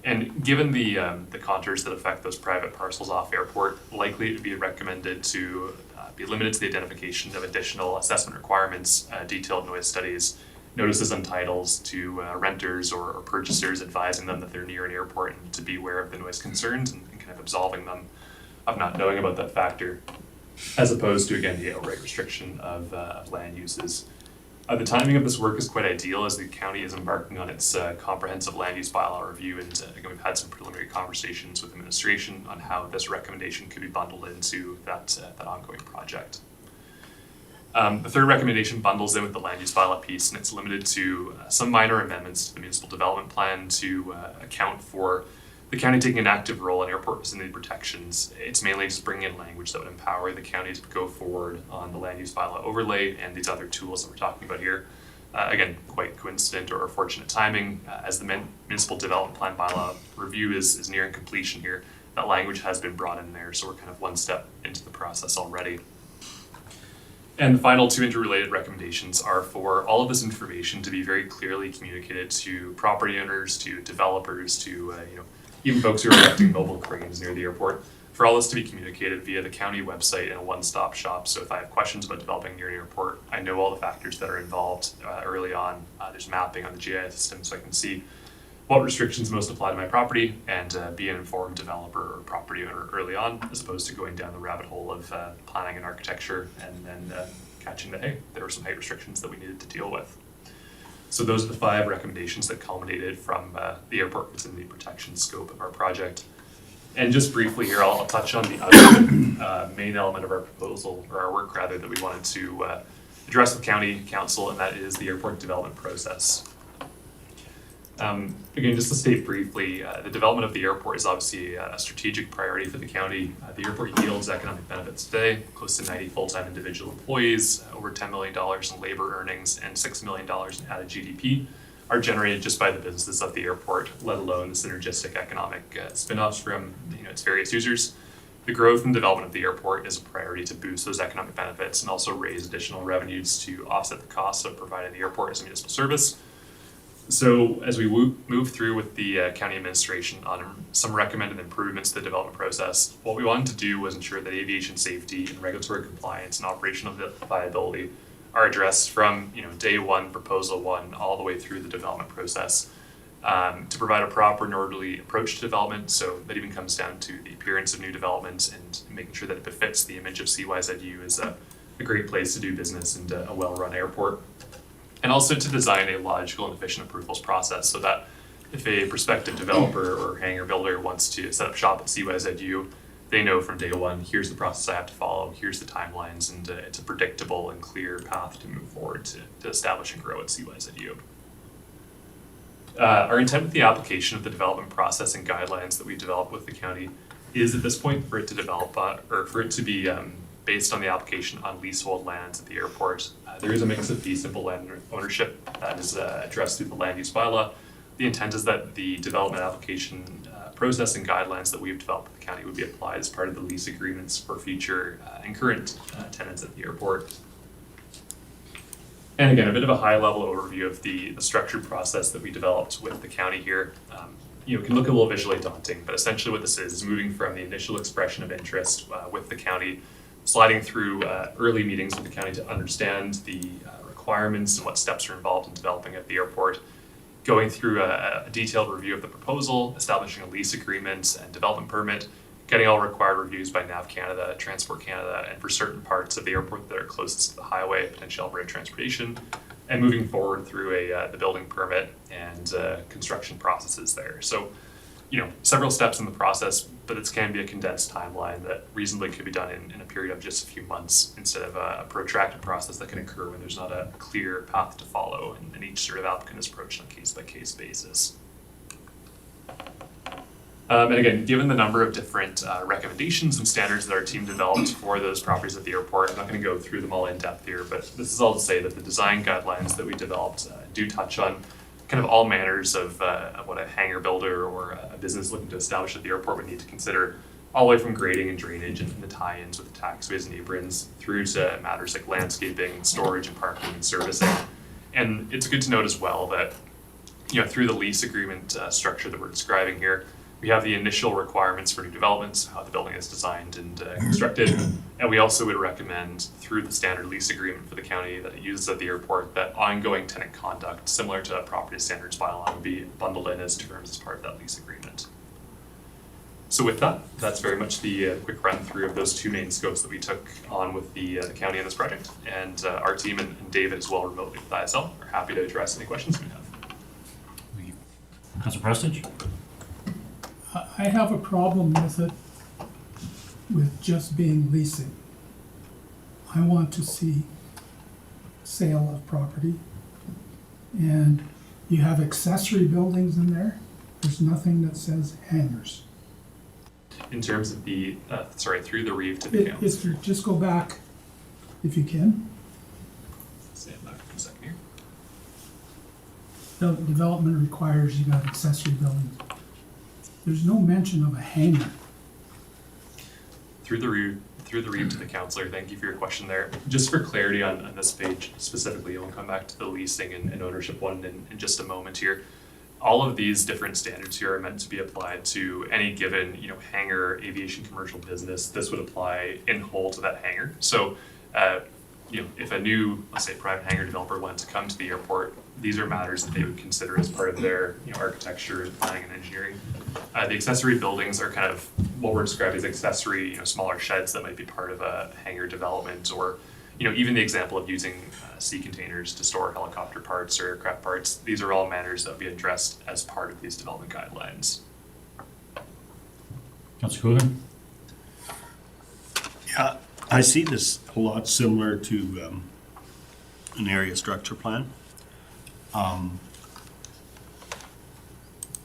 And given the contours that affect those private parcels off airport, likely it would be recommended to be limited to the identification of additional assessment requirements, detailed noise studies, notices on titles to renters or purchasers, advising them that they're near an airport and to be aware of the noise concerns and kind of absolving them of not knowing about that factor. as opposed to, again, the outright restriction of land uses. The timing of this work is quite ideal as the county is embarking on its comprehensive land use bylaw review, and again, we've had some preliminary conversations with administration on how this recommendation could be bundled into that ongoing project. The third recommendation bundles in with the land use bylaw piece, and it's limited to some minor amendments to the municipal development plan to account for the county taking an active role in airport vicinity protections. It's mainly just bringing in language that would empower the county to go forward on the land use bylaw overlay and these other tools that we're talking about here. Again, quite coincident or fortunate timing, as the municipal development plan bylaw review is nearing completion here. That language has been brought in there, so we're kind of one step into the process already. And the final two interrelated recommendations are for all of this information to be very clearly communicated to property owners, to developers, to even folks who are erecting mobile cranes near the airport, for all this to be communicated via the county website in a one-stop shop. So if I have questions about developing near an airport, I know all the factors that are involved early on. There's mapping on the GIS system so I can see what restrictions most apply to my property and be an informed developer or property owner early on, as opposed to going down the rabbit hole of planning and architecture and then catching that, hey, there were some height restrictions that we needed to deal with. So those are the 5 recommendations that culminated from the airport vicinity protection scope of our project. And just briefly here, I'll touch on the other main element of our proposal, or our work rather, that we wanted to address with county council, and that is the airport development process. Again, just to state briefly, the development of the airport is obviously a strategic priority for the county. The airport yields economic benefits today, close to 90 full-time individual employees, over $10 million in labor earnings, and $6 million in added GDP are generated just by the businesses of the airport, let alone the synergistic economic spin-offs from its various users. The growth and development of the airport is a priority to boost those economic benefits and also raise additional revenues to offset the costs of providing the airport as a municipal service. So as we move through with the county administration on some recommended improvements to the development process, what we wanted to do was ensure that aviation safety and regulatory compliance and operational viability are addressed from day one, proposal one, all the way through the development process, to provide a proper and orderly approach to development. So that even comes down to the appearance of new developments and making sure that it befits the image of CYZU as a great place to do business and a well-run airport. And also to design a logical and efficient approvals process so that if a prospective developer or hangar builder wants to set up shop at CYZU, they know from day one, here's the process I have to follow, here's the timelines, and it's a predictable and clear path to move forward to establish and grow at CYZU. Our intent with the application of the development process and guidelines that we developed with the county is at this point for it to develop, or for it to be based on the application on leasehold lands at the airport. There is a mix of fee simple land ownership that is addressed through the land use bylaw. The intent is that the development application process and guidelines that we've developed with the county would be applied as part of the lease agreements for future and current tenants at the airport. And again, a bit of a high level overview of the structured process that we developed with the county here. It can look a little visually daunting, but essentially what this is moving from the initial expression of interest with the county, sliding through early meetings with the county to understand the requirements and what steps are involved in developing at the airport, going through a detailed review of the proposal, establishing a lease agreement and development permit, getting all required reviews by NAV Canada, Transport Canada, and for certain parts of the airport that are closest to the highway, potential Alberta transportation, and moving forward through the building permit and construction processes there. So, several steps in the process, but it can be a condensed timeline that reasonably could be done in a period of just a few months instead of a protracted process that can occur when there's not a clear path to follow and each sort of applicant is approached on a case-by-case basis. And again, given the number of different recommendations and standards that our team developed for those properties at the airport, I'm not going to go through them all in depth here, but this is all to say that the design guidelines that we developed do touch on kind of all manners of what a hangar builder or a business looking to establish at the airport would need to consider, all the way from grading and drainage and the tie-ins with the taxiways and aprons through to matters like landscaping, storage and parking and servicing. And it's good to note as well that through the lease agreement structure that we're describing here, we have the initial requirements for new developments, how the building is designed and constructed, and we also would recommend through the standard lease agreement for the county that it uses at the airport that ongoing tenant conduct, similar to a property standards bylaw, would be bundled in as terms as part of that lease agreement. So with that, that's very much the quick run through of those two main scopes that we took on with the county in this project. And our team and David as well remotely with ISL are happy to address any questions we have. Councilor Prestige? I have a problem with it, with just being leasing. I want to see sale of property. And you have accessory buildings in there. There's nothing that says hangars. In terms of the, through the reeve to the council. If you just go back, if you can, Stand back for a second here. the development requires you got accessory buildings. There's no mention of a hangar. Through the reeve to the councillor, thank you for your question there. Just for clarity on this page specifically, we'll come back to the leasing and ownership one in just a moment here. All of these different standards here are meant to be applied to any given, hangar, aviation, commercial business. This would apply in whole to that hangar. So, if a new, let's say, private hangar developer wanted to come to the airport, these are matters that they would consider as part of their, architecture, planning, and engineering. The accessory buildings are kind of what we're describing as accessory, smaller sheds that might be part of a hangar development, or, even the example of using sea containers to store helicopter parts or aircraft parts. These are all matters that will be addressed as part of these development guidelines. Councilor Coolin? Yeah, I see this a lot similar to an area structure plan. I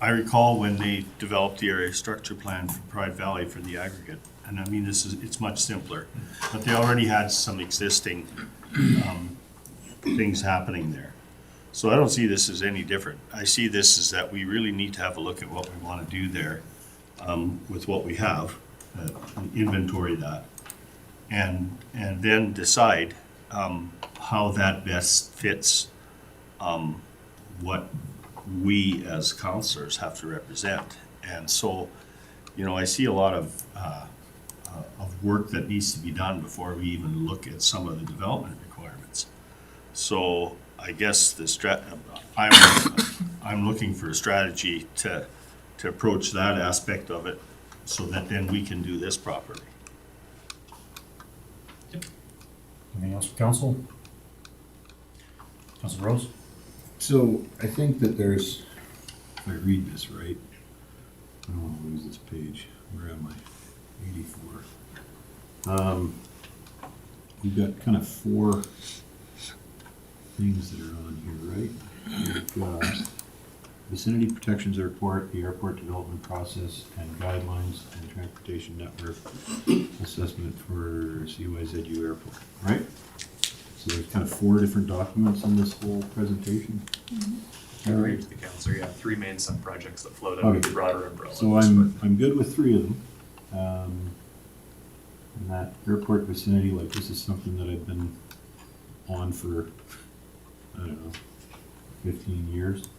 recall when they developed the area structure plan for Pride Valley for the aggregate, and I mean, it's much simpler, but they already had some existing things happening there. So I don't see this as any different. I see this as that we really need to have a look at what we want to do there with what we have, inventory that, and then decide how that best fits what we as counselors have to represent. And so, I see a lot of work that needs to be done before we even look at some of the development requirements. So I guess I'm looking for a strategy to approach that aspect of it so that then we can do this properly. Anything else for council? Councilor Rose? So I think that there's, if I read this right, I don't want to lose this page. Where am I? 84. We've got kind of 4 things that are on here, right? We've got Vicinity Protections Report, the airport development process and guidelines, and transportation network assessment for CYZU airport, right? So there's kind of 4 different documents in this whole presentation. To the reeve to the councillor, 3 main sub-projects that float Okay. under the broader umbrella. So I'm good with 3 of them. And that airport vicinity, like, this is something that I've been on for, I don't know, 15 years.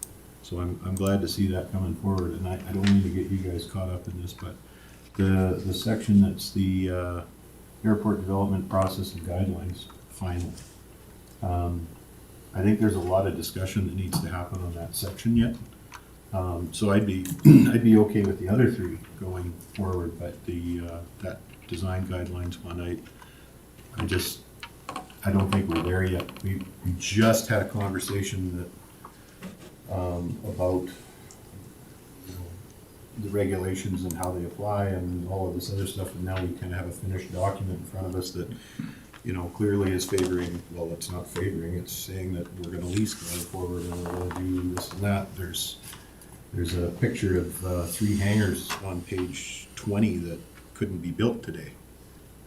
So I'm glad to see that coming forward, and I don't mean to get you guys caught up in this, but the section that's the airport development process and guidelines, final. I think there's a lot of discussion that needs to happen on that section yet. So I'd be okay with the other 3 going forward, but that design guidelines one, I don't think we're there yet. We just had a conversation that about the regulations and how they apply and all of this other stuff, and now we kind of have a finished document in front of us that clearly is favoring, well, it's not favoring, it's saying that we're gonna lease going forward and we're gonna do this and that. There's a picture of 3 hangars on page 20 that couldn't be built today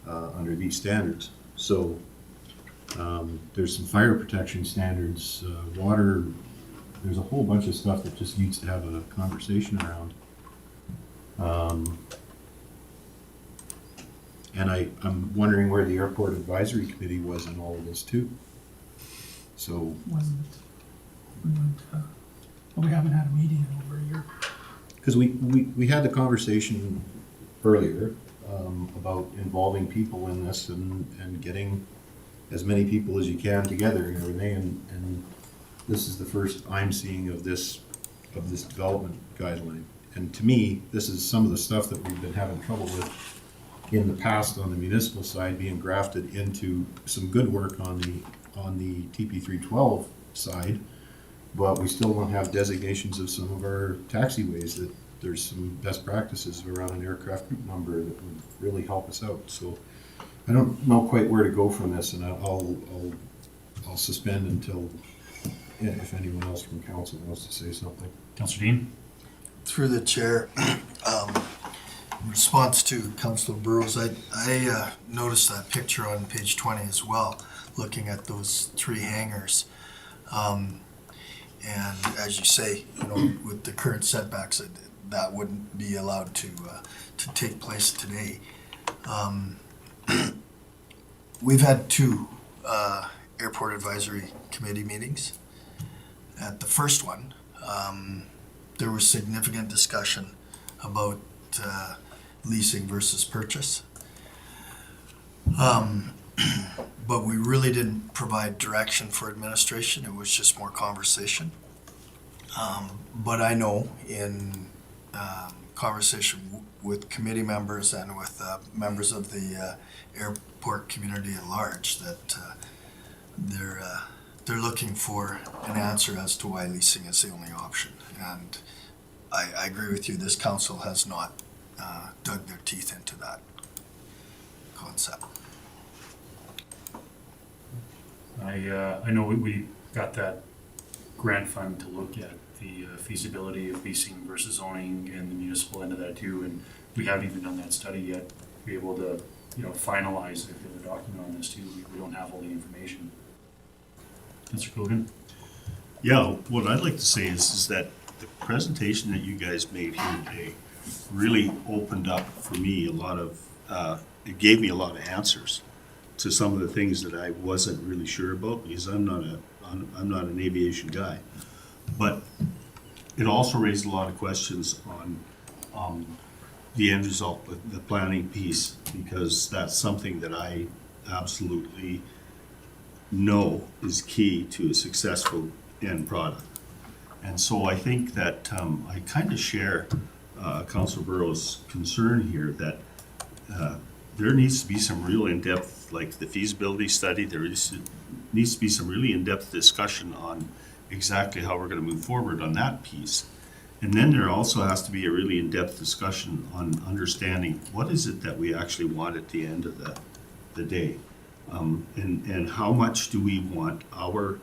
under these standards. So there's some fire protection standards, water, there's a whole bunch of stuff that just needs to have a conversation around. And I'm wondering where the airport advisory committee was in all of this too. So, Wasn't we haven't had a meeting in over a year. because we had the conversation earlier about involving people in this and getting as many people as you can together and everything, and this is the first I'm seeing of this development guideline, and to me, this is some of the stuff that we've been having trouble with in the past on the municipal side, being grafted into some good work on the TP 312 side, but we still don't have designations of some of our taxiways that there's some best practices around an aircraft group number that would really help us out. So I don't know quite where to go from this, and I'll suspend until, if anyone else from council wants to say something. Councillor Dean? Through the chair, in response to Councilor Burrows, I noticed that picture on page 20 as well, looking at those 3 hangars. And as you say, you know, with the current setbacks, that wouldn't be allowed to take place today. We've had 2 Airport Advisory Committee meetings. At the first one, there was significant discussion about leasing versus purchase. But we really didn't provide direction for administration. It was just more conversation. But I know in conversation with committee members and with members of the airport community at large that they're looking for an answer as to why leasing is the only option. And I agree with you, this council has not dug their teeth into that concept. I know we got that grant fund to look at the feasibility of leasing versus owning and the municipal end of that too, and we haven't even done that study yet. Be able to, finalize the document on this too. We don't have all the information. Mr. Cogan? Yeah, what I'd like to say is that the presentation that you guys made here today really opened up for me a lot of, it gave me a lot of answers to some of the things that I wasn't really sure about, because I'm not an aviation guy. But it also raised a lot of questions on the end result, the planning piece, because that's something that I absolutely know is key to a successful end product. And so I think that I kind of share Councilor Burrow's concern here that there needs to be some real in-depth, like the feasibility study, needs to be some really in-depth discussion on exactly how we're going to move forward on that piece. And then there also has to be a really in-depth discussion on understanding what is it that we actually want at the end of the day. And how much do we want our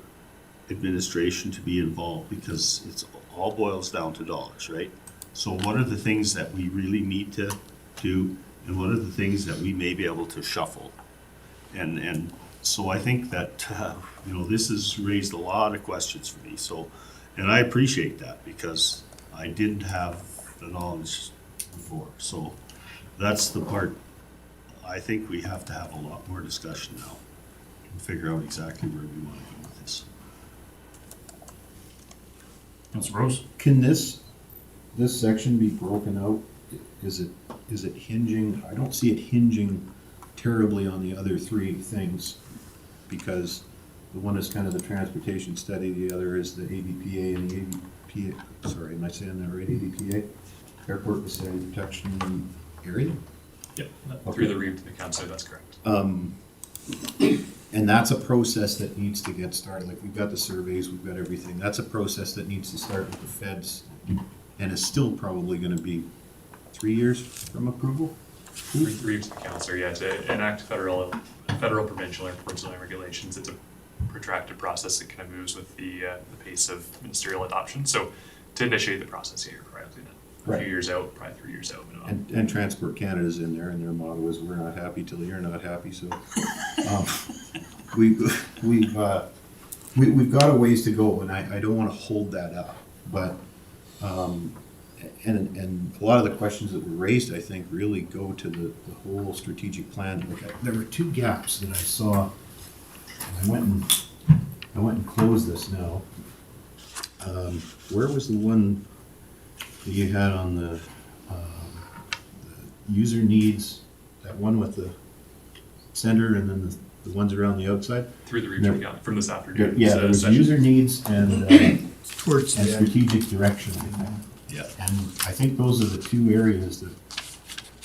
administration to be involved, because it's all boils down to dollars, right? So what are the things that we really need to do, and what are the things that we may be able to shuffle? And so I think that this has raised a lot of questions for me. So, and I appreciate that, because I didn't have the knowledge before. So that's the part I think we have to have a lot more discussion now and figure out exactly where we want to go with this. Councilor Rose? Can this section be broken out? Is it hinging? I don't see it hinging terribly on the other 3 things, because the one is kind of the transportation study, the other is the ABPA and the ABPA, sorry, am I saying that right, ABPA? Airport Vicinity Protection Area? Yep, through the read to the council, that's correct. And that's a process that needs to get started. Like, we've got the surveys, we've got everything. That's a process that needs to start with the feds, and is still probably gonna be 3 years from approval? Read to the council, yeah, to enact federal, provincial, or provincial regulations. It's a protracted process that kind of moves with the pace of ministerial adoption. So to initiate the process here, probably a few years out, probably 3 years out minimum. And Transport Canada's in there, and their motto is, we're not happy till you're not happy, so. We've got a ways to go, and I don't wanna hold that up, but, and a lot of the questions that were raised, I think, really go to the whole strategic plan. There were 2 gaps that I saw, and I went and closed this now. Where was the one that you had on the user needs, that one with the center and then the ones around the outside? Through the region, yeah, from this afternoon. Yeah, there was session. user needs and Towards and the end. strategic direction, I think. Yeah. And I think those are the two areas that,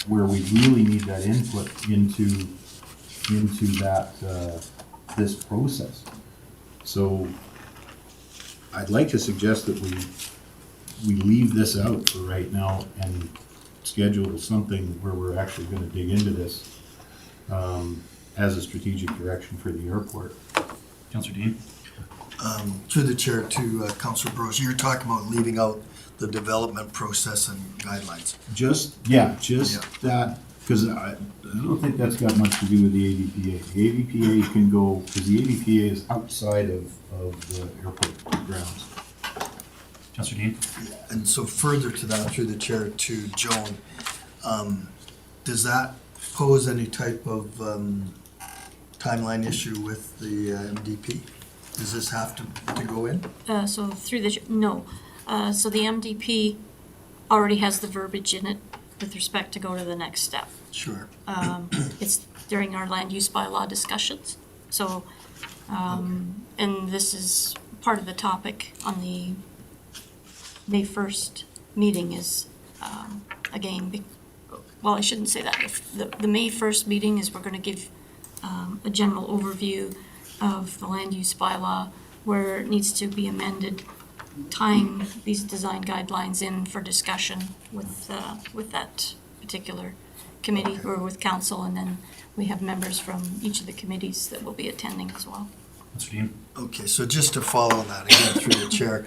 where we really need that input into that, this process. So I'd like to suggest that we leave this out for right now and schedule something where we're actually gonna dig into this, as a strategic direction for the airport. Councillor Dean? Through the chair to Councillor Burrows, you're talking about leaving out the development process and guidelines. Just that, because I don't think that's got much to do with the AVPA. The AVPA can go, because the AVPA is outside of the airport grounds. Councillor Dean? And so further to that, through the chair to Joan, does that pose any type of timeline issue with the MDP? Does this have to go in? So through the, no. So the MDP already has the verbiage in it with respect to go to the next step. Sure. It's during our land use bylaw discussions. So, and this is part of the topic on the May 1st meeting is, again, well, I shouldn't say that. The May 1st meeting is we're going to give a general overview of the land use bylaw where it needs to be amended, tying these design guidelines in for discussion with that particular committee or with council, and then we have members from each of the committees that will be attending as well. Councillor Dean? Okay, so just to follow that again through the chair,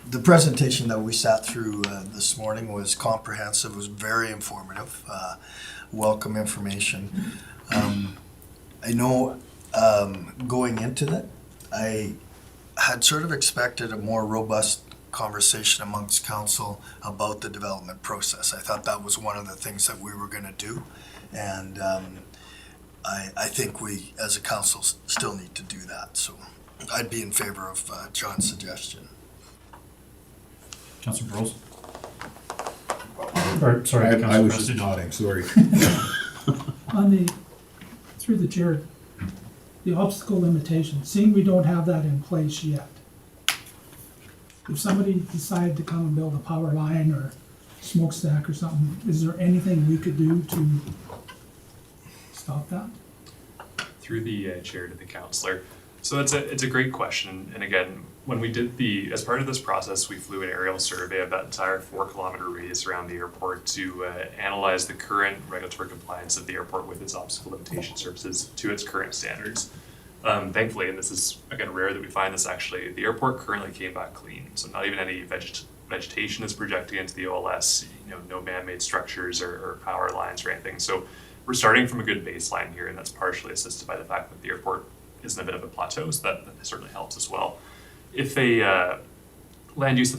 the presentation that we sat through this morning was comprehensive, was very informative, welcome information. I know going into that, I had sort of expected a more robust conversation amongst council about the development process. I thought that was one of the things that we were going to do, and I think we, as a council, still need to do that. So I'd be in favor of John's suggestion. Councillor Burrows? Or, sorry, I Councillor was just Prestige. nodding, sorry. On the, through the chair, the obstacle limitation, seeing we don't have that in place yet. If somebody decided to come and build a power line or smokestack or something, is there anything we could do to stop that? Through the chair to the councillor. So it's a great question. And again, when we did as part of this process, we flew an aerial survey of that entire 4-kilometer radius around the airport to analyze the current regulatory compliance of the airport with its obstacle limitation services to its current standards. Thankfully, and this is again rare that we find this actually, the airport currently came back clean. So not even any vegetation is projecting into the OLS, no man-made structures or power lines or anything. So we're starting from a good baseline here, and that's partially assisted by the fact that the airport is in a bit of a plateau, so that certainly helps as well. If a land use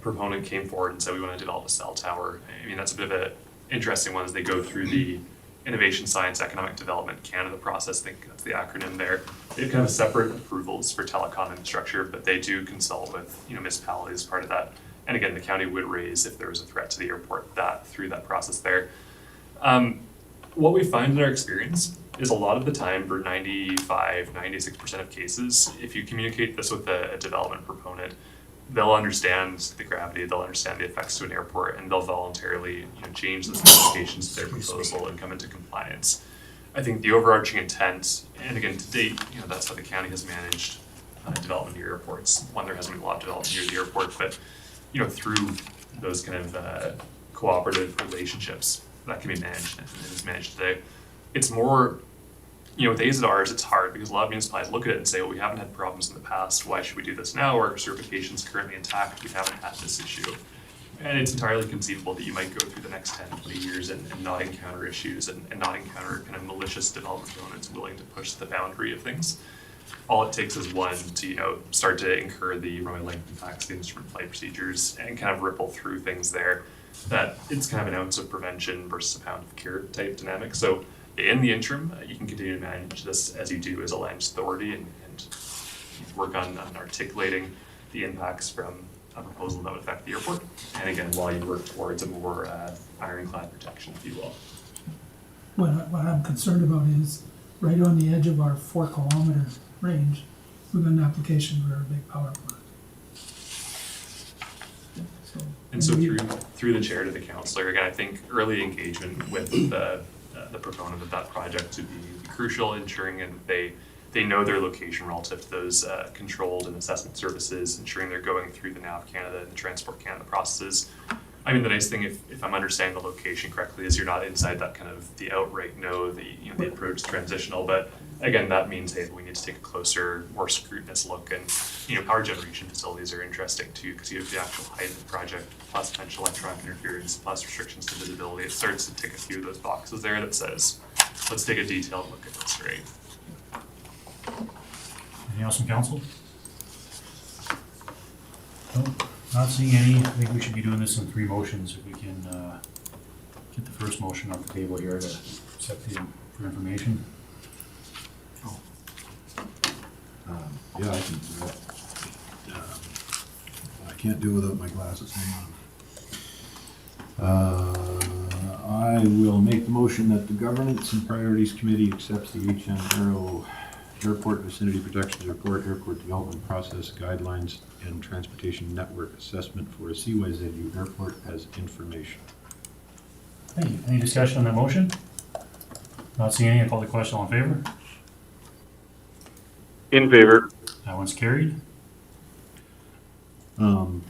proponent came forward and said we want to develop a cell tower, I mean, that's a bit of an interesting one as they go through the Innovation Science Economic Development Canada process. I think that's the acronym there. They have kind of separate approvals for telecom infrastructure, but they do consult with municipalities as part of that. And again, the county would raise, if there was a threat to the airport, that through that process there. What we find in our experience is a lot of the time, for 95, 96% of cases, if you communicate this with a development proponent, they'll understand the gravity, they'll understand the effects to an airport, and they'll voluntarily change the specifications to their proposal and come into compliance. I think the overarching intent, and again, to date, that's how the county has managed development near airports. One, there hasn't been a lot of development near the airport, but through those kind of cooperative relationships, that can be managed, and it is managed today. It's more, with AZRs, it's hard because a lot of municipalities look at it and say, well, we haven't had problems in the past, why should we do this now? Our certification's currently intact, we haven't had this issue. And it's entirely conceivable that you might go through the next 10, 20 years and not encounter issues and not encounter kind of malicious development proponents willing to push the boundary of things. All it takes is one to, start to incur the runway length impacts, the instrument flight procedures, and kind of ripple through things there. That it's kind of an ounce of prevention versus a pound of cure type dynamic. So in the interim, you can continue to manage this as you do as a land use authority and work on articulating the impacts from a proposal that would affect the airport. And again, while you work towards a more ironclad protection, if you will. What I'm concerned about is right on the edge of our 4-kilometer range, we've got an application for a big power plant. And so through the chair to the councillor, again, I think early engagement with the proponent of that project would be crucial, ensuring that they know their location relative to those controlled and assessment services, ensuring they're going through the NAV Canada and Transport Canada processes. I mean, the nice thing, if I'm understanding the location correctly, is you're not inside that kind of the outright no, the approach is transitional. But again, that means, hey, we need to take a closer, more scrutinous look. And power generation facilities are interesting too, because you have the actual height of the project, plus potential electronic interference, plus restrictions to visibility. It starts to tick a few of those boxes there that says, let's take a detailed look at this, right? Anything else from council? Nope, not seeing any. I think we should be doing this in 3 motions if we can get the first motion off the table here to accept for information. Yeah, I can do that. I can't do it without my glasses, hang on. I will make the motion that the Governance and Priorities Committee accepts the Aero Airport Vicinity Protections Report, Airport Development Process Guidelines, and Transportation Network Assessment for CYZU Airport as information. Thank you. Any discussion on that motion? Not seeing any. I call the question. All in favor? In favor. That one's carried. Do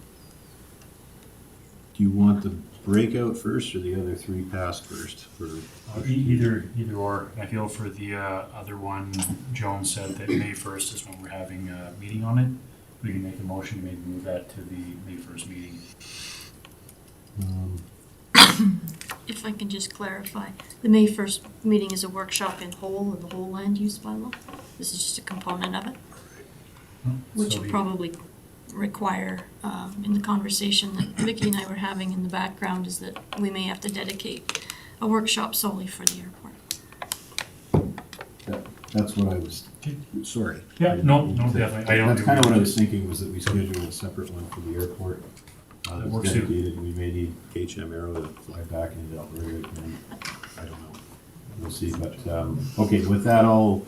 you want the breakout first or the other 3 pass first? Either or. I feel for the other one, Joan said that May 1st is when we're having a meeting on it. We can make a motion to maybe move that to the May 1st meeting. If I can just clarify, the May 1st meeting is a workshop in whole of the whole land use bylaw. This is just a component of it, which So will probably require, in the conversation that Vicky and I were having in the background, is that we may have to dedicate a workshop solely for the airport. That's what I was, sorry. Yeah, no, definitely. That's kind of what I was thinking, was that we schedule a separate one for the airport. That That's works too. dedicated. We may need HM Aero to fly back into Alberta again. I don't know. We'll see, but, okay, with that, I'll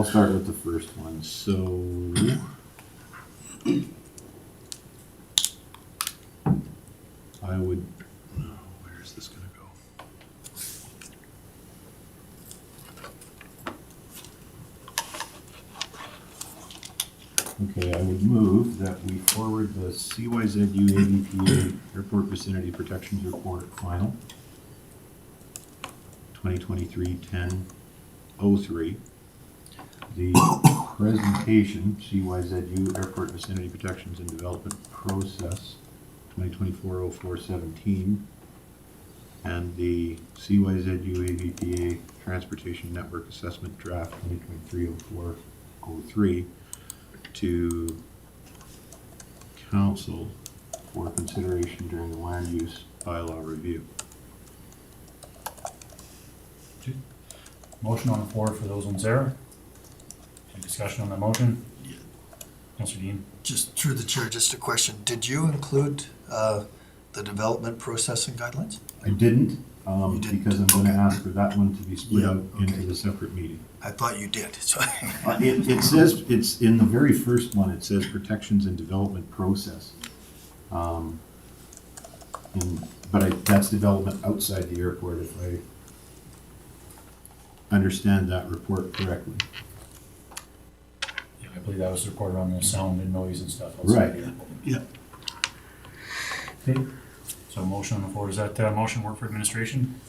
start with the first one. So, I would, where is this gonna go? Okay, I would move that we forward the CYZU AVPA Airport Vicinity Protections Report Final 2023-10-03. The presentation, CYZU Airport Vicinity Protections and Development Process 2024-04-17, and the CYZU AVPA Transportation Network Assessment Draft 2023-04-03 to council for consideration during the land use bylaw review. Motion on the floor for those ones there. Any discussion on the motion? Yeah. Councilor Dean? Just through the chair, just a question. Did you include the development processing guidelines? I didn't, You didn't, because I'm gonna okay. ask for that one to be split Yeah, out into okay. the separate meeting. I thought you did, so. It says, it's in the very first one, it says protections and development process. That's development outside the airport, if I understand that report correctly. Yeah, I believe that was reported on the sound and noise and stuff. outside Right. the airport. Yeah. Okay, so motion on the floor. Does that motion work for administration?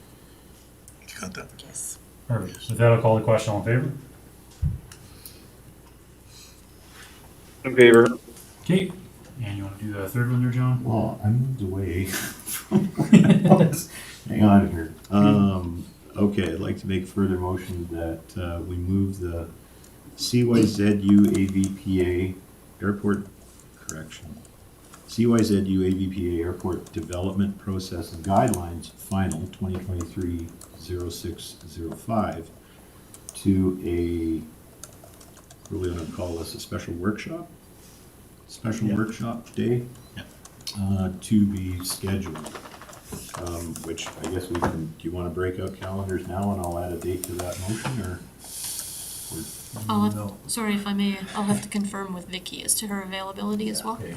You got that? Yes. Perfect. With that, I'll call the question. All in favor? In favor. Okay, and you want to do the third one there, John? Well, I moved away. Hang on here. Okay, I'd like to make further motion that we move the CYZU AVPA Airport CYZU AVPA Airport Development Process and Guidelines Final 2023-06-05 to a, what are we going to call this, a special workshop? Special workshop day to be scheduled. Which I guess we can, do you want to break out calendars now and I'll add a date to that motion, or? No. Sorry if I may, I'll have to confirm with Vicky as to her availability as well. Okay.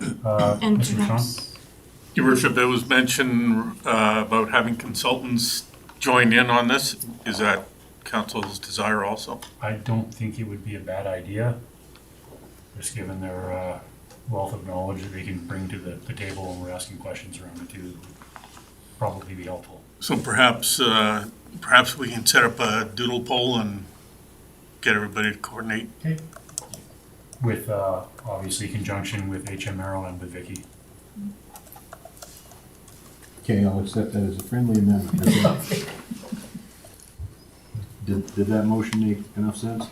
And Mr. perhaps, Your worship, it was mentioned about having consultants join in on this. Is that council's desire also? I don't think it would be a bad idea, just given their wealth of knowledge that they can bring to the table when we're asking questions around it too. Would probably be helpful. So perhaps we can set up a doodle poll and get everybody to coordinate. With obviously conjunction with HM Aero and with Vicky. Okay, I'll accept that as a friendly amendment. Did that motion make enough sense?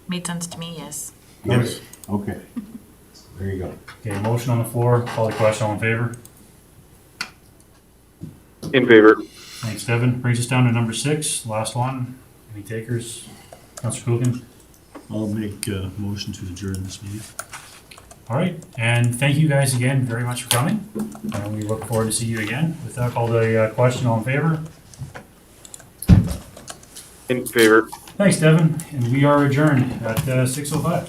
Made sense to me, yes. Yes. Okay, there you go. Okay, motion on the floor, call the question, all in favor? In favor. Thanks, Devin. Brings us down to number 6, last one. Any takers? Councillor Coogan? I'll make a motion to adjourn this meeting. All right, and thank you guys again very much for coming, and we look forward to see you again. With that, call the question, all in favor? In favor. Thanks, Devin, and we are adjourned at 6:05.